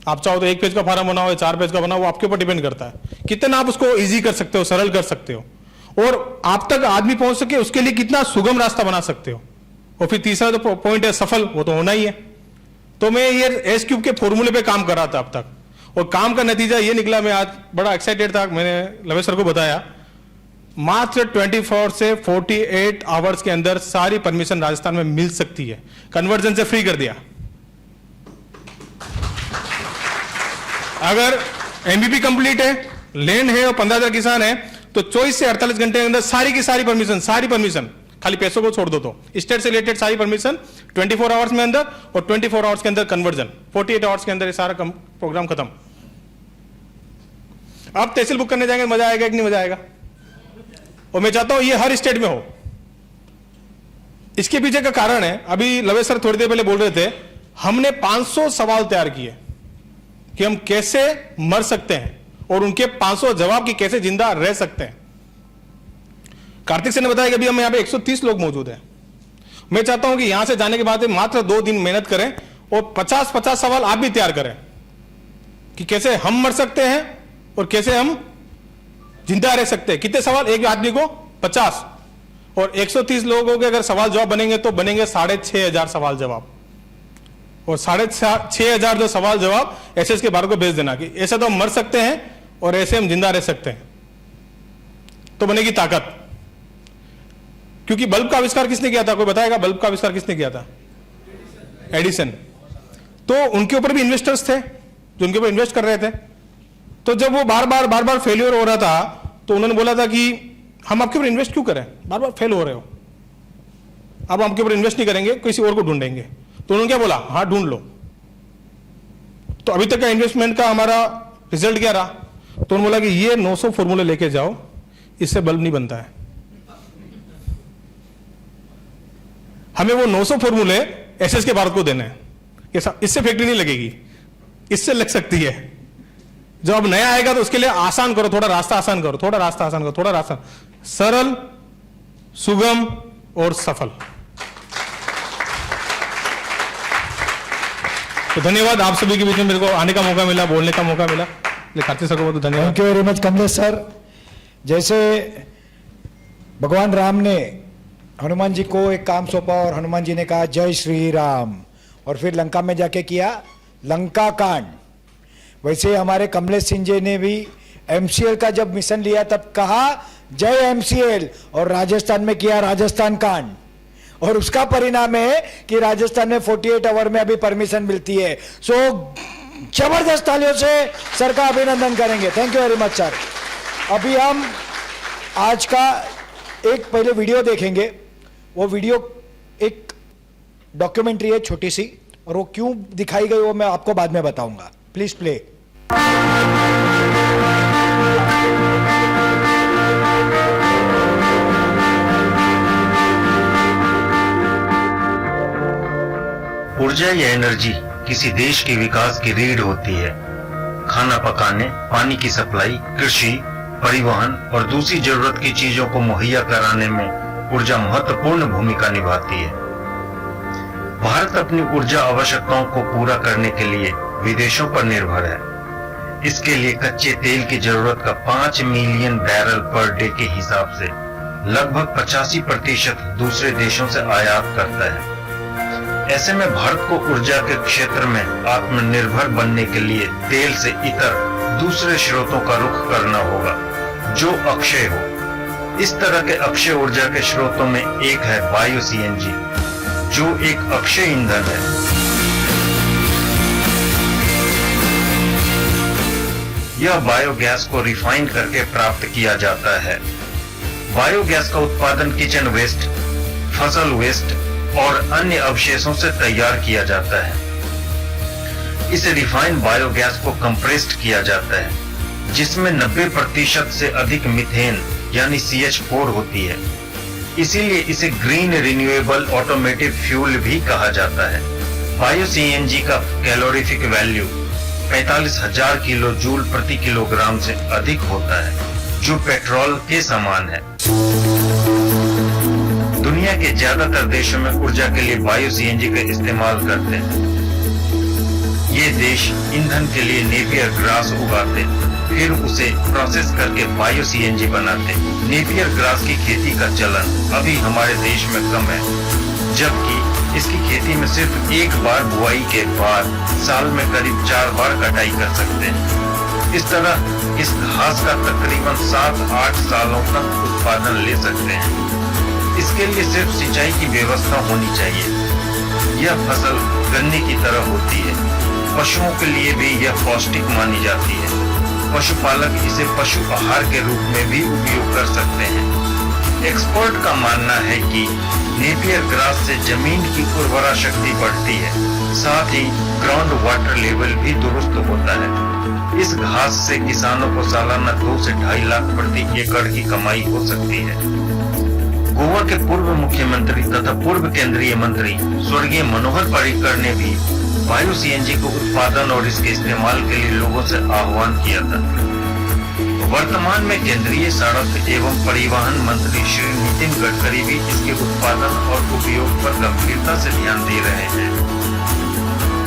आप चाहो तो 1 पेज का फार्म बनाओ या 4 पेज का बनाओ, वो आपके ऊपर डिपेंड करता है कितना आप उसको इजी कर सकते हो, सरल कर सकते हो, और आप तक आदमी पहुंच सके उसके लिए कितना सुगम रास्ता बना सकते हो। और फिर तीसरा जो पॉइंट है सफल, वो तो होना ही है। तो मैं ये एस क्यूब के फॉर्मूले पे काम कर रहा था अब तक, और काम का नतीजा ये निकला। मैं आज बड़ा एक्साइटेड था, मैंने लवे सर को बताया, मात्र 24 से 48 आवर्स के अंदर सारी परमिशन राजस्थान में मिल सकती है। कन्वर्जन से फ्री कर दिया। अगर एमबीपी कंप्लीट है, लैंड है और 15,000 किसान है, तो 24 से 48 घंटे के अंदर सारी की सारी परमिशन, खाली पैसों को छोड़ दो तो स्टेट से रिलेटेड सारी परमिशन 24 आवर्स में अंदर, और 24 आवर्स के अंदर कन्वर्जन, 48 आवर्स के अंदर ये सारा प्रोग्राम खत्म। अब तहसील बुक करने जाएंगे, मजा आएगा कि नहीं मजा आएगा? और मैं चाहता हूं ये हर स्टेट में हो। इसके पीछे का कारण है, अभी लवे सर थोड़ी देर पहले बोल रहे थे, हमने 500 सवाल तैयार किए कि हम कैसे मर सकते हैं और उनके 500 जवाब की कैसे जिंदा रह सकते हैं। कार्तिक सर ने बताया कि अभी हम यहां पे 130 लोग मौजूद हैं। मैं चाहता हूं कि यहां से जाने के बाद मात्र 2 दिन मेहनत करें और 50-50 सवाल आप भी तैयार करें कि कैसे हम मर सकते हैं और कैसे हम जिंदा रह सकते हैं। कितने सवाल? एक आदमी को 50, और 130 लोगों के अगर सवाल जवाब बनेंगे तो बनेंगे 6,500 सवाल जवाब, और 6,500 जो सवाल जवाब एसएस के बारे को भेज देना कि ऐसे तो हम मर सकते हैं और ऐसे हम जिंदा रह सकते हैं, तो बनेगी ताकत। क्योंकि बल्ब का आविष्कार किसने किया था? कोई बताएगा बल्ब का आविष्कार किसने किया था? एडिसन। तो उनके ऊपर भी इन्वेस्टर्स थे जो उनके ऊपर इन्वेस्ट कर रहे थे। तो जब वो बार बार फेलियर हो रहा था, तो उन्होंने बोला था कि हम आपके ऊपर इन्वेस्ट क्यों करें, बार बार फेल हो रहे हो, अब आपके ऊपर इन्वेस्ट नहीं करेंगे, किसी और को ढूंढेंगे। तो उन्होंने क्या बोला? हाँ ढूंढ लो। तो अभी तक का इन्वेस्टमेंट का हमारा रिजल्ट क्या रहा? तो उन्होंने बोला कि ये 900 फॉर्मूले लेके जाओ, इससे बल्ब नहीं बनता है। हमें वो 900 फॉर्मूले एसएस के भारत को देने हैं। इससे फैक्ट्री नहीं लगेगी, इससे लग सकती है। जब अब नया आएगा तो उसके लिए आसान करो, थोड़ा रास्ता आसान करो, थोड़ा रास्ता आसान करो, थोड़ा रास्ता सरल, सुगम और सफल। तो धन्यवाद, आप सभी के बीच में मेरे को आने का मौका मिला, बोलने का मौका मिला। कार्तिक सर को बहुत धन्यवाद। Thank you very much Kamlesh sir. जैसे भगवान राम ने हनुमान जी को एक काम सौंपा और हनुमान जी ने कहा जय श्री राम, और फिर लंका में जाके किया लंका कांड, वैसे हमारे कमलेश सिंह जी ने भी एमसीएल का जब मिशन लिया तब कहा जय एमसीएल, और राजस्थान में किया राजस्थान कांड, और उसका परिणाम है कि राजस्थान में 48 आवर में अभी परमिशन मिलती है। सो जबरदस्त तालियों से सर का अभिनंदन करेंगे। Thank you very much sir. अभी हम आज का एक पहले वीडियो देखेंगे। वो वीडियो एक डॉक्यूमेंट्री है छोटी सी, और वो क्यों दिखाई गई वो मैं आपको बाद में बताऊंगा। Please play. ऊर्जा या एनर्जी किसी देश के विकास की रीढ़ होती है। खाना पकाने, पानी की सप्लाई, कृषि, परिवहन और दूसरी जरूरत की चीजों को मुहैया कराने में ऊर्जा महत्वपूर्ण भूमिका निभाती है। भारत अपनी ऊर्जा आवश्यकताओं को पूरा करने के लिए विदेशों पर निर्भर है। इसके लिए कच्चे तेल की जरूरत का 5 मिलियन बैरल पर डे के हिसाब से लगभग 85% दूसरे देशों से आयात करता है। ऐसे में भारत को ऊर्जा के क्षेत्र में आत्मनिर्भर बनने के लिए तेल से इतर दूसरे स्रोतों का रुख करना होगा जो अक्षय हो। इस तरह के अक्षय ऊर्जा के स्रोतों में एक है बायो सीएनजी, जो एक अक्षय ईंधन है। यह बायोगैस को रिफाइन करके प्राप्त किया जाता है। बायोगैस का उत्पादन किचन वेस्ट, फसल वेस्ट और अन्य अवशेषों से तैयार किया जाता है। इस रिफाइंड बायोगैस को कंप्रेस्ड किया जाता है, जिसमें 90% से अधिक मीथेन यानी CH4 होती है। इसीलिए इसे ग्रीन रिन्यूएबल ऑटोमेटिव फ्यूल भी कहा जाता है। बायो सीएनजी का कैलोरीफिक वैल्यू 45,000 किलो जूल प्रति किलोग्राम से अधिक होता है, जो पेट्रोल के समान है। दुनिया के ज्यादातर देशों में ऊर्जा के लिए बायो सीएनजी का इस्तेमाल करते हैं। ये देश ईंधन के लिए नेपियर ग्रास उगाते, फिर उसे प्रोसेस करके बायो सीएनजी बनाते। नेपियर ग्रास की खेती का चलन अभी हमारे देश में कम है, जबकि इसकी खेती में सिर्फ एक बार बुआई के बाद साल में करीब 4 बार कटाई कर सकते हैं। इस तरह इस घास का तकरीबन 7-8 सालों तक उत्पादन ले सकते हैं। इसके लिए सिर्फ सिंचाई की व्यवस्था होनी चाहिए। यह फसल गन्ने की तरह होती है। पशुओं के लिए भी यह पौष्टिक मानी जाती है। पशुपालक इसे पशु आहार के रूप में भी उपयोग कर सकते हैं। एक्सपर्ट का मानना है कि नेपियर ग्रास से जमीन की उर्वरा शक्ति बढ़ती है, साथ ही ग्राउंड वाटर लेवल भी दुरुस्त होता है। इस घास से किसानों को सालाना 2 से 2.5 लाख प्रति एकड़ की कमाई हो सकती है। गोवा के पूर्व मुख्यमंत्री तथा पूर्व केंद्रीय मंत्री स्वर्गीय मनोहर पर्रिकर ने भी बायो सीएनजी को उत्पादन और इसके इस्तेमाल के लिए लोगों से आह्वान किया था। वर्तमान में केंद्रीय सड़क एवं परिवहन मंत्री श्री नितिन गडकरी भी इसके उत्पादन और उपयोग पर गंभीरता से ध्यान दे रहे हैं।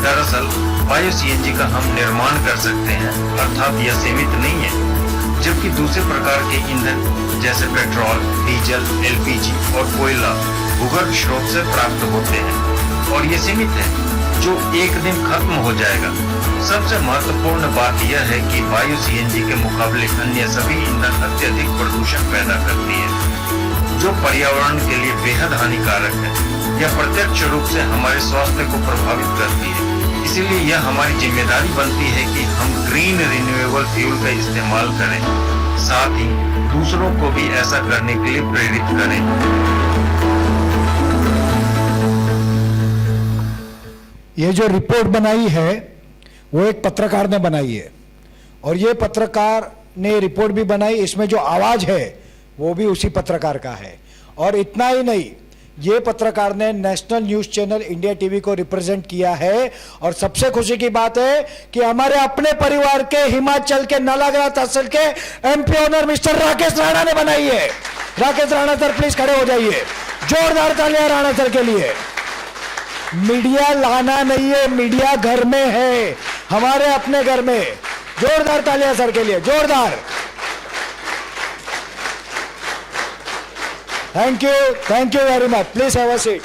दरअसल बायो सीएनजी का हम निर्माण कर सकते हैं, अर्थात यह सीमित नहीं है, जबकि दूसरे प्रकार के ईंधन जैसे पेट्रोल, डीजल, एलपीजी और कोयला भूगर्भ स्रोत से प्राप्त होते हैं और ये सीमित है, जो एक दिन खत्म हो जाएगा। सबसे महत्वपूर्ण बात यह है कि बायो सीएनजी के मुकाबले अन्य सभी ईंधन अत्यधिक प्रदूषण पैदा करती है, जो पर्यावरण के लिए बेहद हानिकारक है। यह प्रत्यक्ष रूप से हमारे स्वास्थ्य को प्रभावित करती है। इसीलिए यह हमारी जिम्मेदारी बनती है कि हम ग्रीन रिन्यूएबल फ्यूल का इस्तेमाल करें, साथ ही दूसरों को भी ऐसा करने के लिए प्रेरित करें। ये जो रिपोर्ट बनाई है वो एक पत्रकार ने बनाई है, और ये पत्रकार ने रिपोर्ट भी बनाई, इसमें जो आवाज है वो भी उसी पत्रकार का है। और इतना ही नहीं, ये पत्रकार ने national news channel India TV को रिप्रेजेंट किया है। और सबसे खुशी की बात है कि हमारे अपने परिवार के हिमाचल के नालागढ़ तहसील के MP owner mister Rakesh Rana ने बनाई है। राकेश राणा सर प्लीज खड़े हो जाइए, जोरदार तालियां राणा सर के लिए। मीडिया लाना नहीं है, मीडिया घर में है, हमारे अपने घर में। जोरदार तालियां सर के लिए, जोरदार। Thank you very much, please have a seat.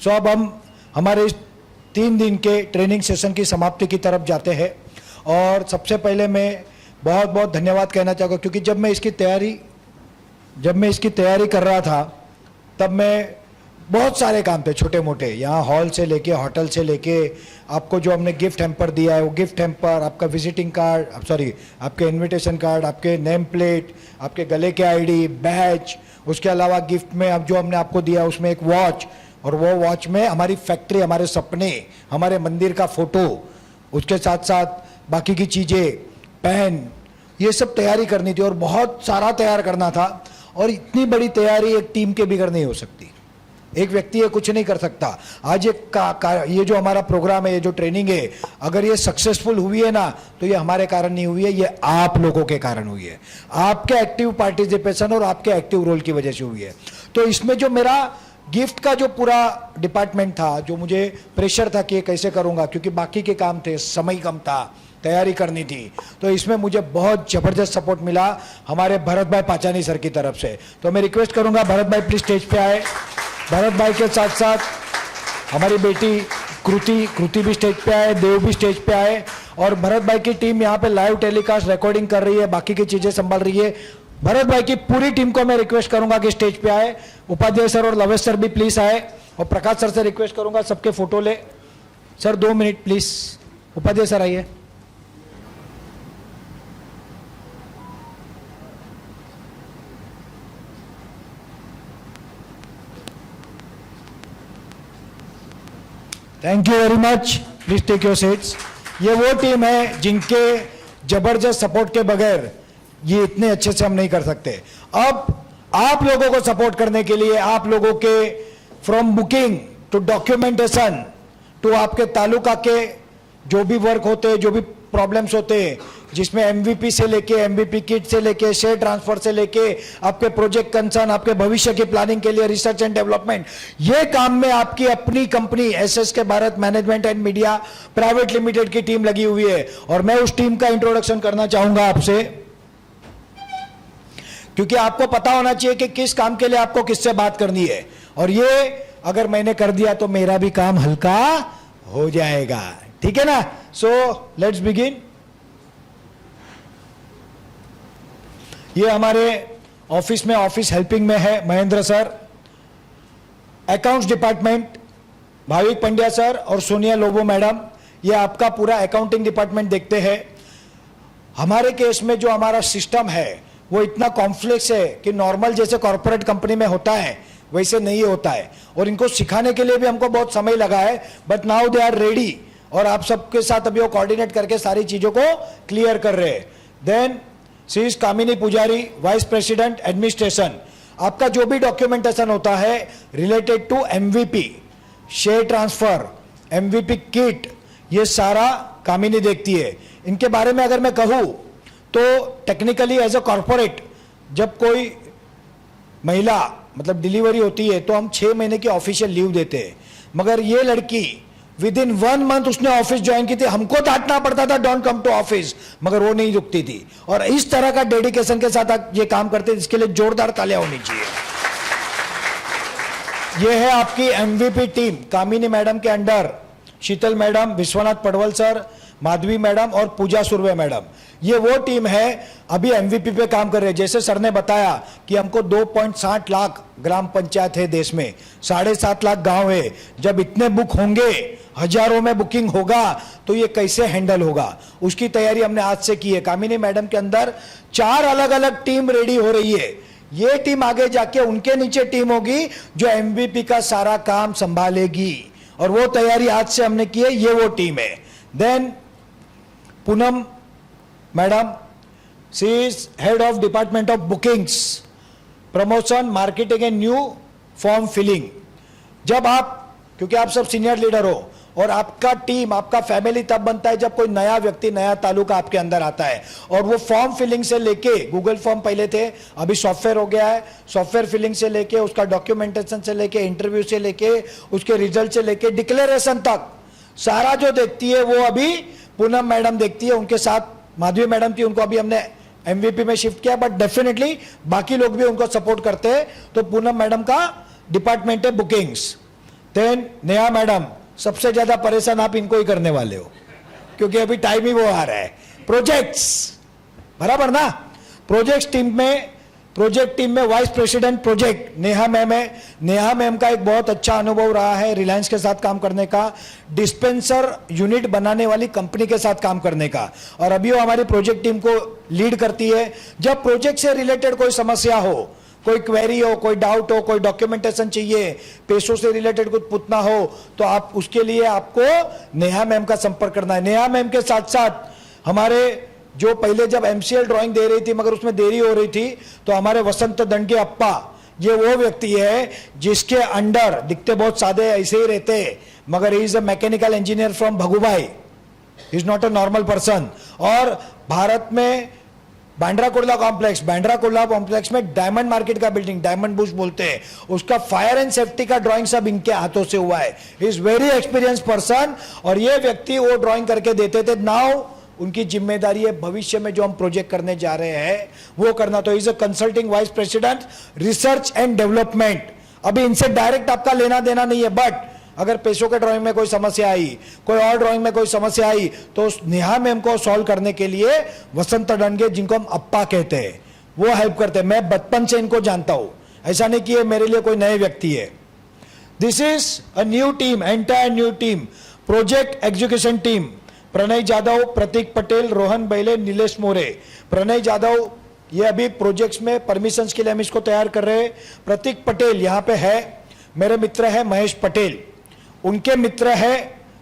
So अब हम हमारे इस 3 दिन के ट्रेनिंग सेशन की समाप्ति की तरफ जाते हैं। और सबसे पहले मैं बहुत बहुत धन्यवाद कहना चाहूँगा, क्योंकि जब मैं इसकी तैयारी कर रहा था तब मैं बहुत सारे काम थे छोटे मोटे, यहाँ हॉल से लेके होटल से लेके आपको जो हमने गिफ्ट हैम्पर दिया है वो गिफ्ट हैम्पर, आपका विजिटिंग कार्ड, सॉरी आपके इनविटेशन कार्ड, आपके नेम प्लेट, आपके गले के आईडी, बैच, उसके अलावा गिफ्ट में अब जो हमने आपको दिया उसमें एक वॉच, और वो वॉच में हमारी फैक्ट्री, हमारे सपने, हमारे मंदिर का फोटो, उसके साथ साथ बाकी की चीज़ें, पेन, ये सब तैयारी करनी थी और बहुत सारा तैयार करना था। और इतनी बड़ी तैयारी एक टीम के बगैर नहीं हो सकती, एक व्यक्ति ये कुछ नहीं कर सकता। आज ये जो हमारा प्रोग्राम है, ये जो ट्रेनिंग है, अगर ये सक्सेसफुल हुई है ना तो ये हमारे कारण नहीं हुई है, ये आप लोगों के कारण हुई है, आपके एक्टिव पार्टिसिपेशन और आपके एक्टिव रोल की वजह से हुई है। तो इसमें जो मेरा गिफ्ट का जो पूरा डिपार्टमेंट था, जो मुझे प्रेशर था कि ये कैसे करूंगा, क्योंकि बाकी के काम थे, समय कम था, तैयारी करनी थी, तो इसमें मुझे बहुत जबरदस्त सपोर्ट मिला हमारे भरत भाई पाचानी सर की तरफ से। तो मैं रिक्वेस्ट करूंगा भरत भाई प्लीज स्टेज पे आए। भरत भाई के साथ साथ हमारी बेटी कृति भी स्टेज पे आए, देव भी स्टेज पे आए। और भरत भाई की टीम यहाँ पे लाइव टेलीकास्ट रिकॉर्डिंग कर रही है, बाकी की चीजें संभाल रही है। भरत भाई की पूरी टीम को मैं रिक्वेस्ट करूंगा कि स्टेज पे आए। उपाध्याय सर और लवेश सर भी प्लीज आए। और प्रकाश सर से रिक्वेस्ट करूंगा सबके फोटो ले। Sir 2 minute please. Upadhyay sir आइए। Thank you very much, please take your seats. ये वो टीम है जिनके जबरदस्त सपोर्ट के बगैर ये इतने अच्छे से हम नहीं कर सकते। अब आप लोगों को सपोर्ट करने के लिए, आप लोगों के from booking to documentation to आपके तालुका के जो भी वर्क होते हैं, जो भी प्रॉब्लम्स होते हैं, जिसमें एमवीपी से लेके एमवीपी किट से लेके शेयर ट्रांसफर से लेके आपके प्रोजेक्ट कंसर्न, आपके भविष्य की प्लानिंग के लिए रिसर्च एंड डेवलपमेंट, ये काम में आपकी अपनी company SSK Bharat management and media private limited की टीम लगी हुई है। और मैं उस टीम का इंट्रोडक्शन करना चाहूंगा आपसे, क्योंकि आपको पता होना चाहिए कि किस काम के लिए आपको किससे बात करनी है। और ये अगर मैंने कर दिया तो मेरा भी काम हल्का हो जाएगा, ठीक है ना। So let's begin. ये हमारे ऑफिस में, ऑफिस हेल्पिंग में है Mahendra sir. Accounts department Bhavik Pandya sir और सोनिया लोबो मैडम, ये आपका पूरा अकाउंटिंग डिपार्टमेंट देखते हैं। हमारे केस में जो हमारा सिस्टम है वो इतना कॉम्प्लेक्स है कि नॉर्मल जैसे कॉर्पोरेट कंपनी में होता है वैसे नहीं होता है। और इनको सिखाने के लिए भी हमको बहुत समय लगा है, but now they are ready. और आप सबके साथ अभी वो कोऑर्डिनेट करके सारी चीजों को क्लियर कर रहे हैं। देन सी इज कामिनी पुजारी, वाइस प्रेसिडेंट एडमिनिस्ट्रेशन। आपका जो भी डॉक्यूमेंटेशन होता है related to MVP, share transfer, MVP kit, ये सारा कामिनी देखती है। इनके बारे में अगर मैं कहूं तो टेक्निकली एज अ कॉर्पोरेट जब कोई महिला मतलब डिलीवरी होती है तो हम 6 महीने की ऑफिशियल लीव देते हैं, मगर ये लड़की विद इन 1 मंथ उसने ऑफिस ज्वाइन की थी। हमको डांटना पड़ता था डोंट कम टू ऑफिस, मगर वो नहीं रुकती थी। और इस तरह का डेडिकेशन के साथ ये काम करते हैं, इसके लिए जोरदार तालियां होनी चाहिए। ये है आपकी एमवीपी टीम, कामिनी मैडम के under Sheetal madam, Vishwanath Padwal sir, Madhavi madam और पूजा सुरवे मैडम। ये वो टीम है अभी एमवीपी पे काम कर रहे हैं। जैसे सर ने बताया कि हमको 2.60 लाख ग्राम पंचायत है देश में, 7.5 लाख गांव है। जब इतने बुक होंगे, हजारों में बुकिंग होगा, तो ये कैसे हैंडल होगा, उसकी तैयारी हमने आज से की है। कामिनी मैडम के अंदर 4 अलग अलग टीम रेडी हो रही है। ये टीम आगे जाके उनके नीचे टीम होगी जो एमवीपी का सारा काम संभालेगी, और वो तैयारी आज से हमने की है। ये वो टीम है। Then Poonam madam, she is head of department of bookings, promotion, marketing and new form filling. जब आप, क्योंकि आप सब सीनियर लीडर हो, और आपका टीम, आपका फैमिली तब बनता है जब कोई नया व्यक्ति, नया तालुका आपके अंदर आता है। और वो फॉर्म फिलिंग से लेके, गूगल फॉर्म पहले थे, अभी सॉफ्टवेयर हो गया है, सॉफ्टवेयर फिलिंग से लेके, उसका डॉक्यूमेंटेशन से लेके, इंटरव्यू से लेके, उसके रिजल्ट से लेके, डिक्लेरेशन तक सारा जो देखती है वो अभी पूनम मैडम देखती है। उनके साथ माधवी मैडम थी, उनको अभी हमने MVP में शिफ्ट किया, बट डेफिनेटली बाकी लोग भी उनको सपोर्ट करते हैं। तो पूनम मैडम का डिपार्टमेंट है बुकिंग्स। देन नेहा मैडम, सबसे ज्यादा परेशान आप इनको ही करने वाले हो, क्योंकि अभी टाइम ही वो आ रहा है। प्रोजेक्ट्स, बराबर ना? प्रोजेक्ट टीम में vice president project Neha ma'am है। नेहा मैम का एक बहुत अच्छा अनुभव रहा है रिलायंस के साथ काम करने का, डिस्पेंसर यूनिट बनाने वाली कंपनी के साथ काम करने का, और अभी वो हमारी प्रोजेक्ट टीम को लीड करती है। जब प्रोजेक्ट से रिलेटेड कोई समस्या हो, कोई क्वेरी हो, कोई डाउट हो, कोई डॉक्यूमेंटेशन चाहिए, पैसों से रिलेटेड कुछ पूछना हो, तो आप उसके लिए आपको नेहा मैम का संपर्क करना है। नेहा मैम के साथ साथ हमारे जो पहले जब MCL ड्राइंग दे रही थी मगर उसमें देरी हो रही थी, तो हमारे वसंत दंडगे अप्पा, ये वो व्यक्ति है जिसके अंडर, दिखते बहुत सादे ऐसे ही रहते, मगर he is a mechanical engineer from Bhagubhai, is not a normal person. और भारत में बांद्रा कुर्ला कॉम्प्लेक्स में डायमंड मार्केट का बिल्डिंग, डायमंड बुश बोलते हैं, उसका फायर एंड सेफ्टी का ड्राइंग सब इनके हाथों से हुआ है। इज वेरी एक्सपीरियंस पर्सन, और ये व्यक्ति वो ड्राइंग करके देते थे। नाउ उनकी जिम्मेदारी है भविष्य में जो हम प्रोजेक्ट करने जा रहे हैं वो करना। तो is a consulting vice president research and development. अभी इनसे डायरेक्ट आपका लेना देना नहीं है, बट अगर पैसों के ड्राइंग में कोई समस्या आई, कोई और ड्राइंग में कोई समस्या आई, तो नेहा मैम को सॉल्व करने के लिए वसंत दंडगे, जिनको हम अप्पा कहते हैं, वो हेल्प करते हैं। मैं बचपन से इनको जानता हूं, ऐसा नहीं कि ये मेरे लिए कोई नए व्यक्ति है। This is a new team, entire new team. Project execution team, Pranay Jadhav, Prateek Patel, Rohan Baile, Nilesh More. Pranay Jadhav ये अभी प्रोजेक्ट्स में परमिशंस के लिए हम इसको तैयार कर रहे हैं। प्रतीक पटेल यहाँ पे है, मेरे मित्र है महेश पटेल, उनके मित्र है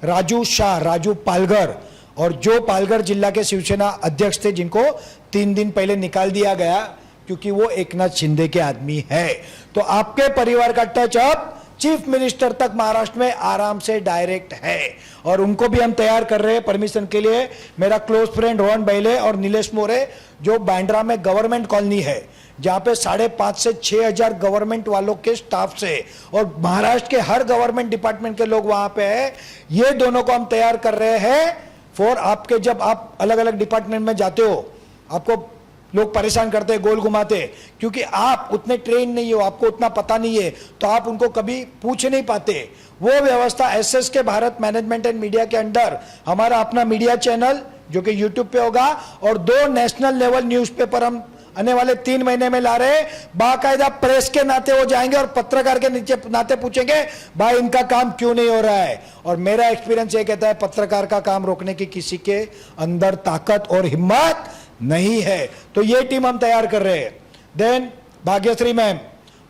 राजू शाह, राजू पालघर, और जो पालघर जिला के शिवसेना अध्यक्ष थे, जिनको 3 दिन पहले निकाल दिया गया क्योंकि वो एकनाथ शिंदे के आदमी है। तो आपके परिवार का टच अब चीफ मिनिस्टर तक महाराष्ट्र में आराम से डायरेक्ट है, और उनको भी हम तैयार कर रहे हैं परमिशन के लिए। मेरा क्लोज फ्रेंड रोहन बैले और नीलेश मोरे, जो बांद्रा में गवर्नमेंट कॉलोनी है, जहां पे 5,500 से 6,000 गवर्नमेंट वालों के स्टाफ से, और महाराष्ट्र के हर गवर्नमेंट डिपार्टमेंट के लोग वहां पे है। ये दोनों को हम तैयार कर रहे हैं फॉर आपके, जब आप अलग अलग डिपार्टमेंट में जाते हो, आपको लोग परेशान करते हैं, गोल घुमाते, क्योंकि आप उतने ट्रेन नहीं हो, आपको उतना पता नहीं है, तो आप उनको कभी पूछ नहीं पाते। वो व्यवस्था SSK Bharat management and media के अंडर हमारा अपना मीडिया चैनल जो कि YouTube पे होगा, और 2 नेशनल लेवल न्यूज़पेपर हम आने वाले 3 महीने में ला रहे हैं। बाकायदा प्रेस के नाते वो जाएंगे और पत्रकार के नीचे नाते पूछेंगे, भाई इनका काम क्यों नहीं हो रहा है। और मेरा एक्सपीरियंस ये कहता है, पत्रकार का काम रोकने की किसी के अंदर ताकत और हिम्मत नहीं है। तो ये टीम हम तैयार कर रहे हैं। Then Bhagyashree ma'am,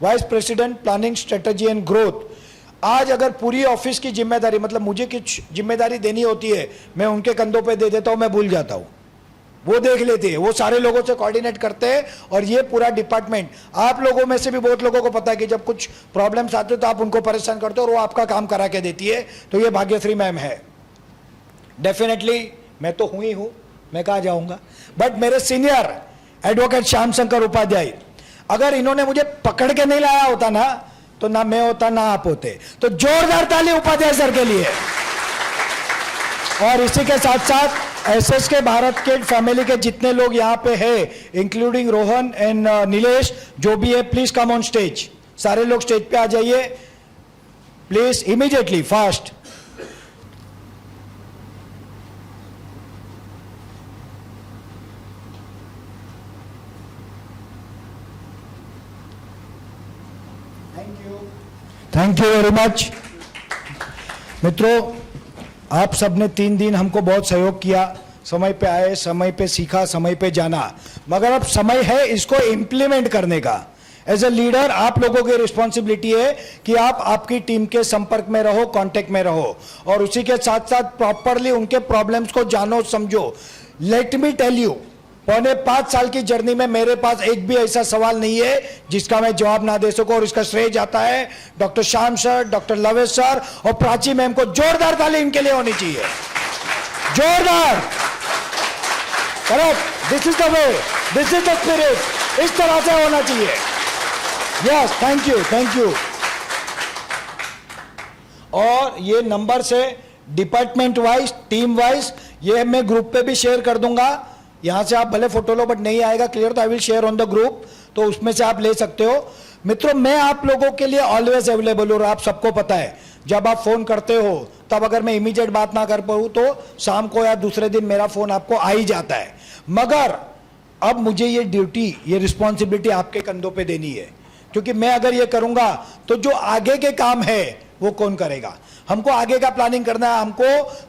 vice president planning strategy and growth. आज अगर पूरी ऑफिस की जिम्मेदारी, मतलब मुझे कुछ जिम्मेदारी देनी होती है, मैं उनके कंधों पे दे देता हूं, मैं भूल जाता हूं, वो देख लेते हैं, वो सारे लोगों से कोऑर्डिनेट करते हैं। और ये पूरा डिपार्टमेंट, आप लोगों में से भी बहुत लोगों को पता है कि जब कुछ प्रॉब्लम्स आते हो तो आप उनको परेशान करते हो, और वो आपका काम करा के देती है। तो ये भाग्यश्री मैम है। डेफिनेटली मैं तो हुई हूं, मैं कहा जाऊंगा, बट मेरे सीनियर एडवोकेट श्याम शंकर उपाध्याय, अगर इन्होंने मुझे पकड़ के नहीं लाया होता ना, तो ना मैं होता ना आप होते। तो जोरदार ताली उपाध्याय सर के लिए। और इसी के साथ साथ SSK भारत के फैमिली के जितने लोग यहाँ पे हैं, इंक्लूडिंग रोहन एंड नीलेश, जो भी है, प्लीज कम ऑन स्टेज। सारे लोग स्टेज पे आ जाइए please, immediately, fast. Thank you very much. मित्रों, आप सबने 3 दिन हमको बहुत सहयोग किया, समय पे आए, समय पे सीखा, समय पे जाना, मगर अब समय है इसको इम्प्लीमेंट करने का। एज ए लीडर आप लोगों की रिस्पॉन्सिबिलिटी है कि आप आपकी टीम के संपर्क में रहो, कांटेक्ट में रहो, और उसी के साथ साथ प्रॉपरली उनके प्रॉब्लम्स को जानो, समझो। लेट मी टेल यू, 5.25 साल की जर्नी में मेरे पास एक भी ऐसा सवाल नहीं है जिसका मैं जवाब ना दे सकूं, और इसका श्रेय जाता है doctor Shyam sir, doctor लवेश sir और प्राची मैम को। जोरदार ताली इनके लिए होनी चाहिए, जोरदार। Correct, this is the way, this is the spirit, इस तरह से होना चाहिए। Yes, thank you, thank you. और ये नंबर से डिपार्टमेंट वाइज, टीम वाइज, ये मैं ग्रुप पे भी शेयर कर दूंगा। यहां से आप भले फोटो लो बट नहीं आएगा क्लियर, तो I will share on the group, तो उसमें से आप ले सकते हो। मित्रों, मैं आप लोगों के लिए ऑलवेज अवेलेबल हूं, और आप सबको पता है जब आप फोन करते हो तब अगर मैं इमीडिएट बात ना कर पाऊं तो शाम को या दूसरे दिन मेरा फोन आपको आ ही जाता है। मगर अब मुझे ये ड्यूटी, ये रिस्पॉन्सिबिलिटी आपके कंधों पे देनी है, क्योंकि मैं अगर ये करूंगा तो जो आगे के काम है वो कौन करेगा। हमको आगे का प्लानिंग करना है, हमको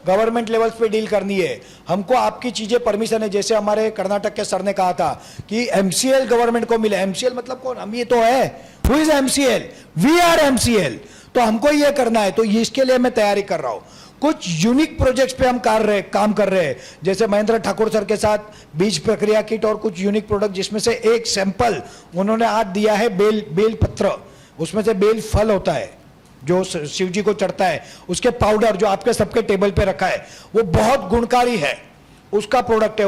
गवर्नमेंट लेवल्स पे डील करनी है, हमको आपकी चीजें परमिशन है। जैसे हमारे कर्नाटक के सर ने कहा था कि एमसीएल गवर्नमेंट को मिले। एमसीएल मतलब कौन? हम ये तो है। Who is MCL? We are MCL. तो हमको ये करना है, तो इसके लिए मैं तैयारी कर रहा हूं। कुछ यूनिक प्रोजेक्ट्स पे हम काम कर रहे हैं, जैसे महेंद्र ठाकुर सर के साथ बीज प्रक्रिया किट और कुछ यूनिक प्रोडक्ट, जिसमें से एक सैंपल उन्होंने आज दिया है बेल पत्र। उसमें से बेल फल होता है जो शिव जी को चढ़ता है, उसके पाउडर जो आपके सबके टेबल पे रखा है वो बहुत गुणकारी है, उसका प्रोडक्ट है।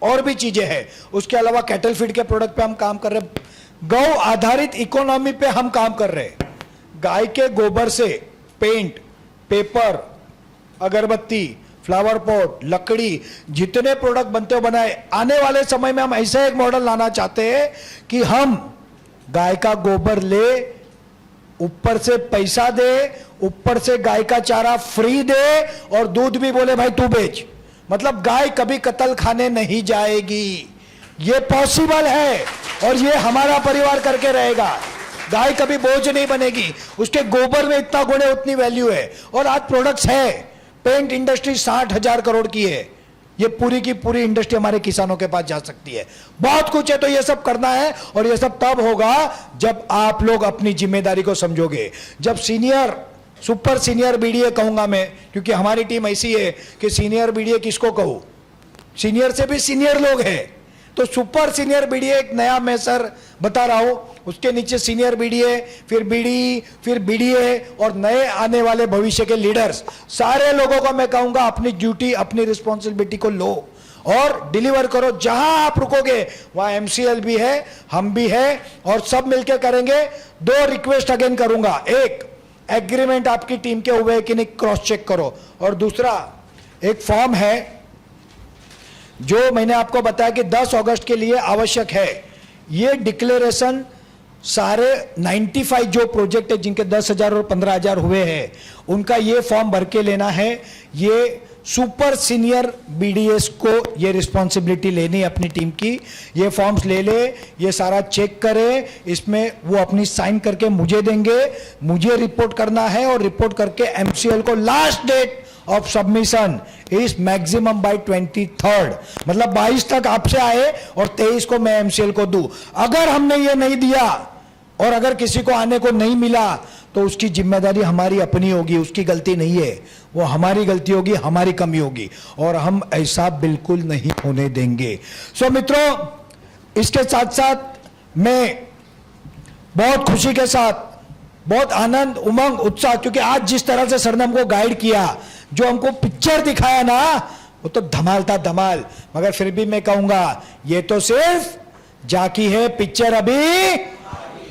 और भी चीजें हैं। उसके अलावा कैटल फीड के प्रोडक्ट पे हम काम कर रहे हैं। गौ आधारित इकोनॉमी पे हम काम कर रहे हैं। गाय के गोबर से पेंट, पेपर, अगरबत्ती, फ्लावर पॉट, लकड़ी, जितने प्रोडक्ट बनते हो बनाए। आने वाले समय में हम ऐसा एक मॉडल लाना चाहते हैं कि हम गाय का गोबर ले, ऊपर से पैसा दे, ऊपर से गाय का चारा फ्री दे, और दूध भी बोले भाई तू बेच। मतलब गाय कभी कत्ल खाने नहीं जाएगी। ये पॉसिबल है और ये हमारा परिवार करके रहेगा। गाय कभी बोझ नहीं बनेगी। उसके गोबर में इतना गुण है, उतनी वैल्यू है। और आज प्रोडक्ट्स है। पेंट इंडस्ट्री 60,000 करोड़ की है। ये पूरी की पूरी इंडस्ट्री हमारे किसानों के पास जा सकती है। बहुत कुछ है। तो ये सब करना है, और ये सब तब होगा जब आप लोग अपनी जिम्मेदारी को समझोगे। जब सीनियर, सुपर सीनियर बीडीए कहूंगा मैं, क्योंकि हमारी टीम ऐसी है कि सीनियर बीडीए किसको कहूं, सीनियर से भी सीनियर लोग हैं। तो सुपर सीनियर बीडीए एक नया मैं सर बता रहा हूं, उसके नीचे सीनियर बीडीए, फिर बीडी, फिर बीडीए, और नए आने वाले भविष्य के लीडर्स। सारे लोगों को मैं कहूंगा अपनी ड्यूटी, अपनी रिस्पॉन्सिबिलिटी को लो और डिलीवर करो। जहां आप रुकोगे वहां एमसीएल भी है, हम भी है, और सब मिलकर करेंगे। 2 रिक्वेस्ट अगेन करूंगा। एक, एग्रीमेंट आपकी टीम के हुए कि नहीं क्रॉस चेक करो। और दूसरा, एक फॉर्म है जो मैंने आपको बताया कि 10 अगस्त के लिए आवश्यक है। ये डिक्लेरेशन सारे 95 जो प्रोजेक्ट है जिनके 10,000 और 15,000 हुए हैं, उनका ये फॉर्म भर के लेना है। ये सुपर सीनियर बीडीएस को ये रिस्पॉन्सिबिलिटी लेनी है अपनी टीम की। ये फॉर्म्स ले ले, ये सारा चेक करे, इसमें वो अपनी साइन करके मुझे देंगे, मुझे रिपोर्ट करना है, और रिपोर्ट करके एमसीएल को last date of submission is maximum by 23rd, मतलब 22 तक आपसे आए और 23 को मैं एमसीएल को दूं। अगर हमने ये नहीं दिया और अगर किसी को आने को नहीं मिला तो उसकी जिम्मेदारी हमारी अपनी होगी, उसकी गलती नहीं है, वो हमारी गलती होगी, हमारी कमी होगी, और हम ऐसा बिल्कुल नहीं होने देंगे। सो मित्रों, इसके साथ साथ मैं बहुत खुशी के साथ, बहुत आनंद, उमंग, उत्साह, क्योंकि आज जिस तरह से सर ने हमको गाइड किया, जो हमको पिक्चर दिखाया ना, वो तो धमाल था, धमाल। मगर फिर भी मैं कहूंगा ये तो सिर्फ झांकी है, पिक्चर अभी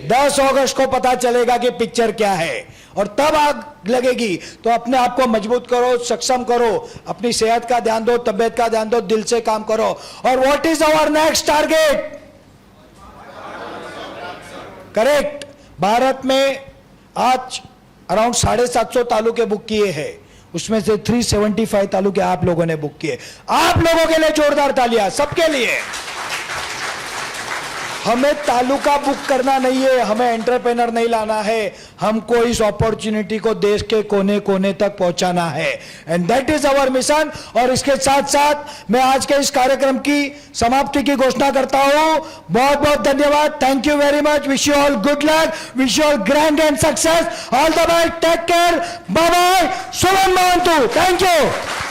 10 अगस्त को पता चलेगा कि पिक्चर क्या है, और तब आग लगेगी। तो अपने आप को मजबूत करो, सक्षम करो, अपनी सेहत का ध्यान दो, तबियत का ध्यान दो, दिल से काम करो। और what is our next target? Correct. Bharat में आज अराउंड 750 तालुके बुक किए हैं, उसमें से 375 तालुके आप लोगों ने बुक किए। आप लोगों के लिए जोरदार तालियां, सबके लिए। हमें तालुका बुक करना नहीं है, हमें एंटरप्रेनर नहीं लाना है, हमको इस अपॉर्चुनिटी को देश के कोने कोने तक पहुंचाना है, and that is our mission. और इसके साथ साथ मैं आज के इस कार्यक्रम की समाप्ति की घोषणा करता हूं। बहुत बहुत धन्यवाद। Thank you very much. Wish you all good luck, wish you all grand and success. All the best, take care, bye bye, Suman Mahantu. Thank you.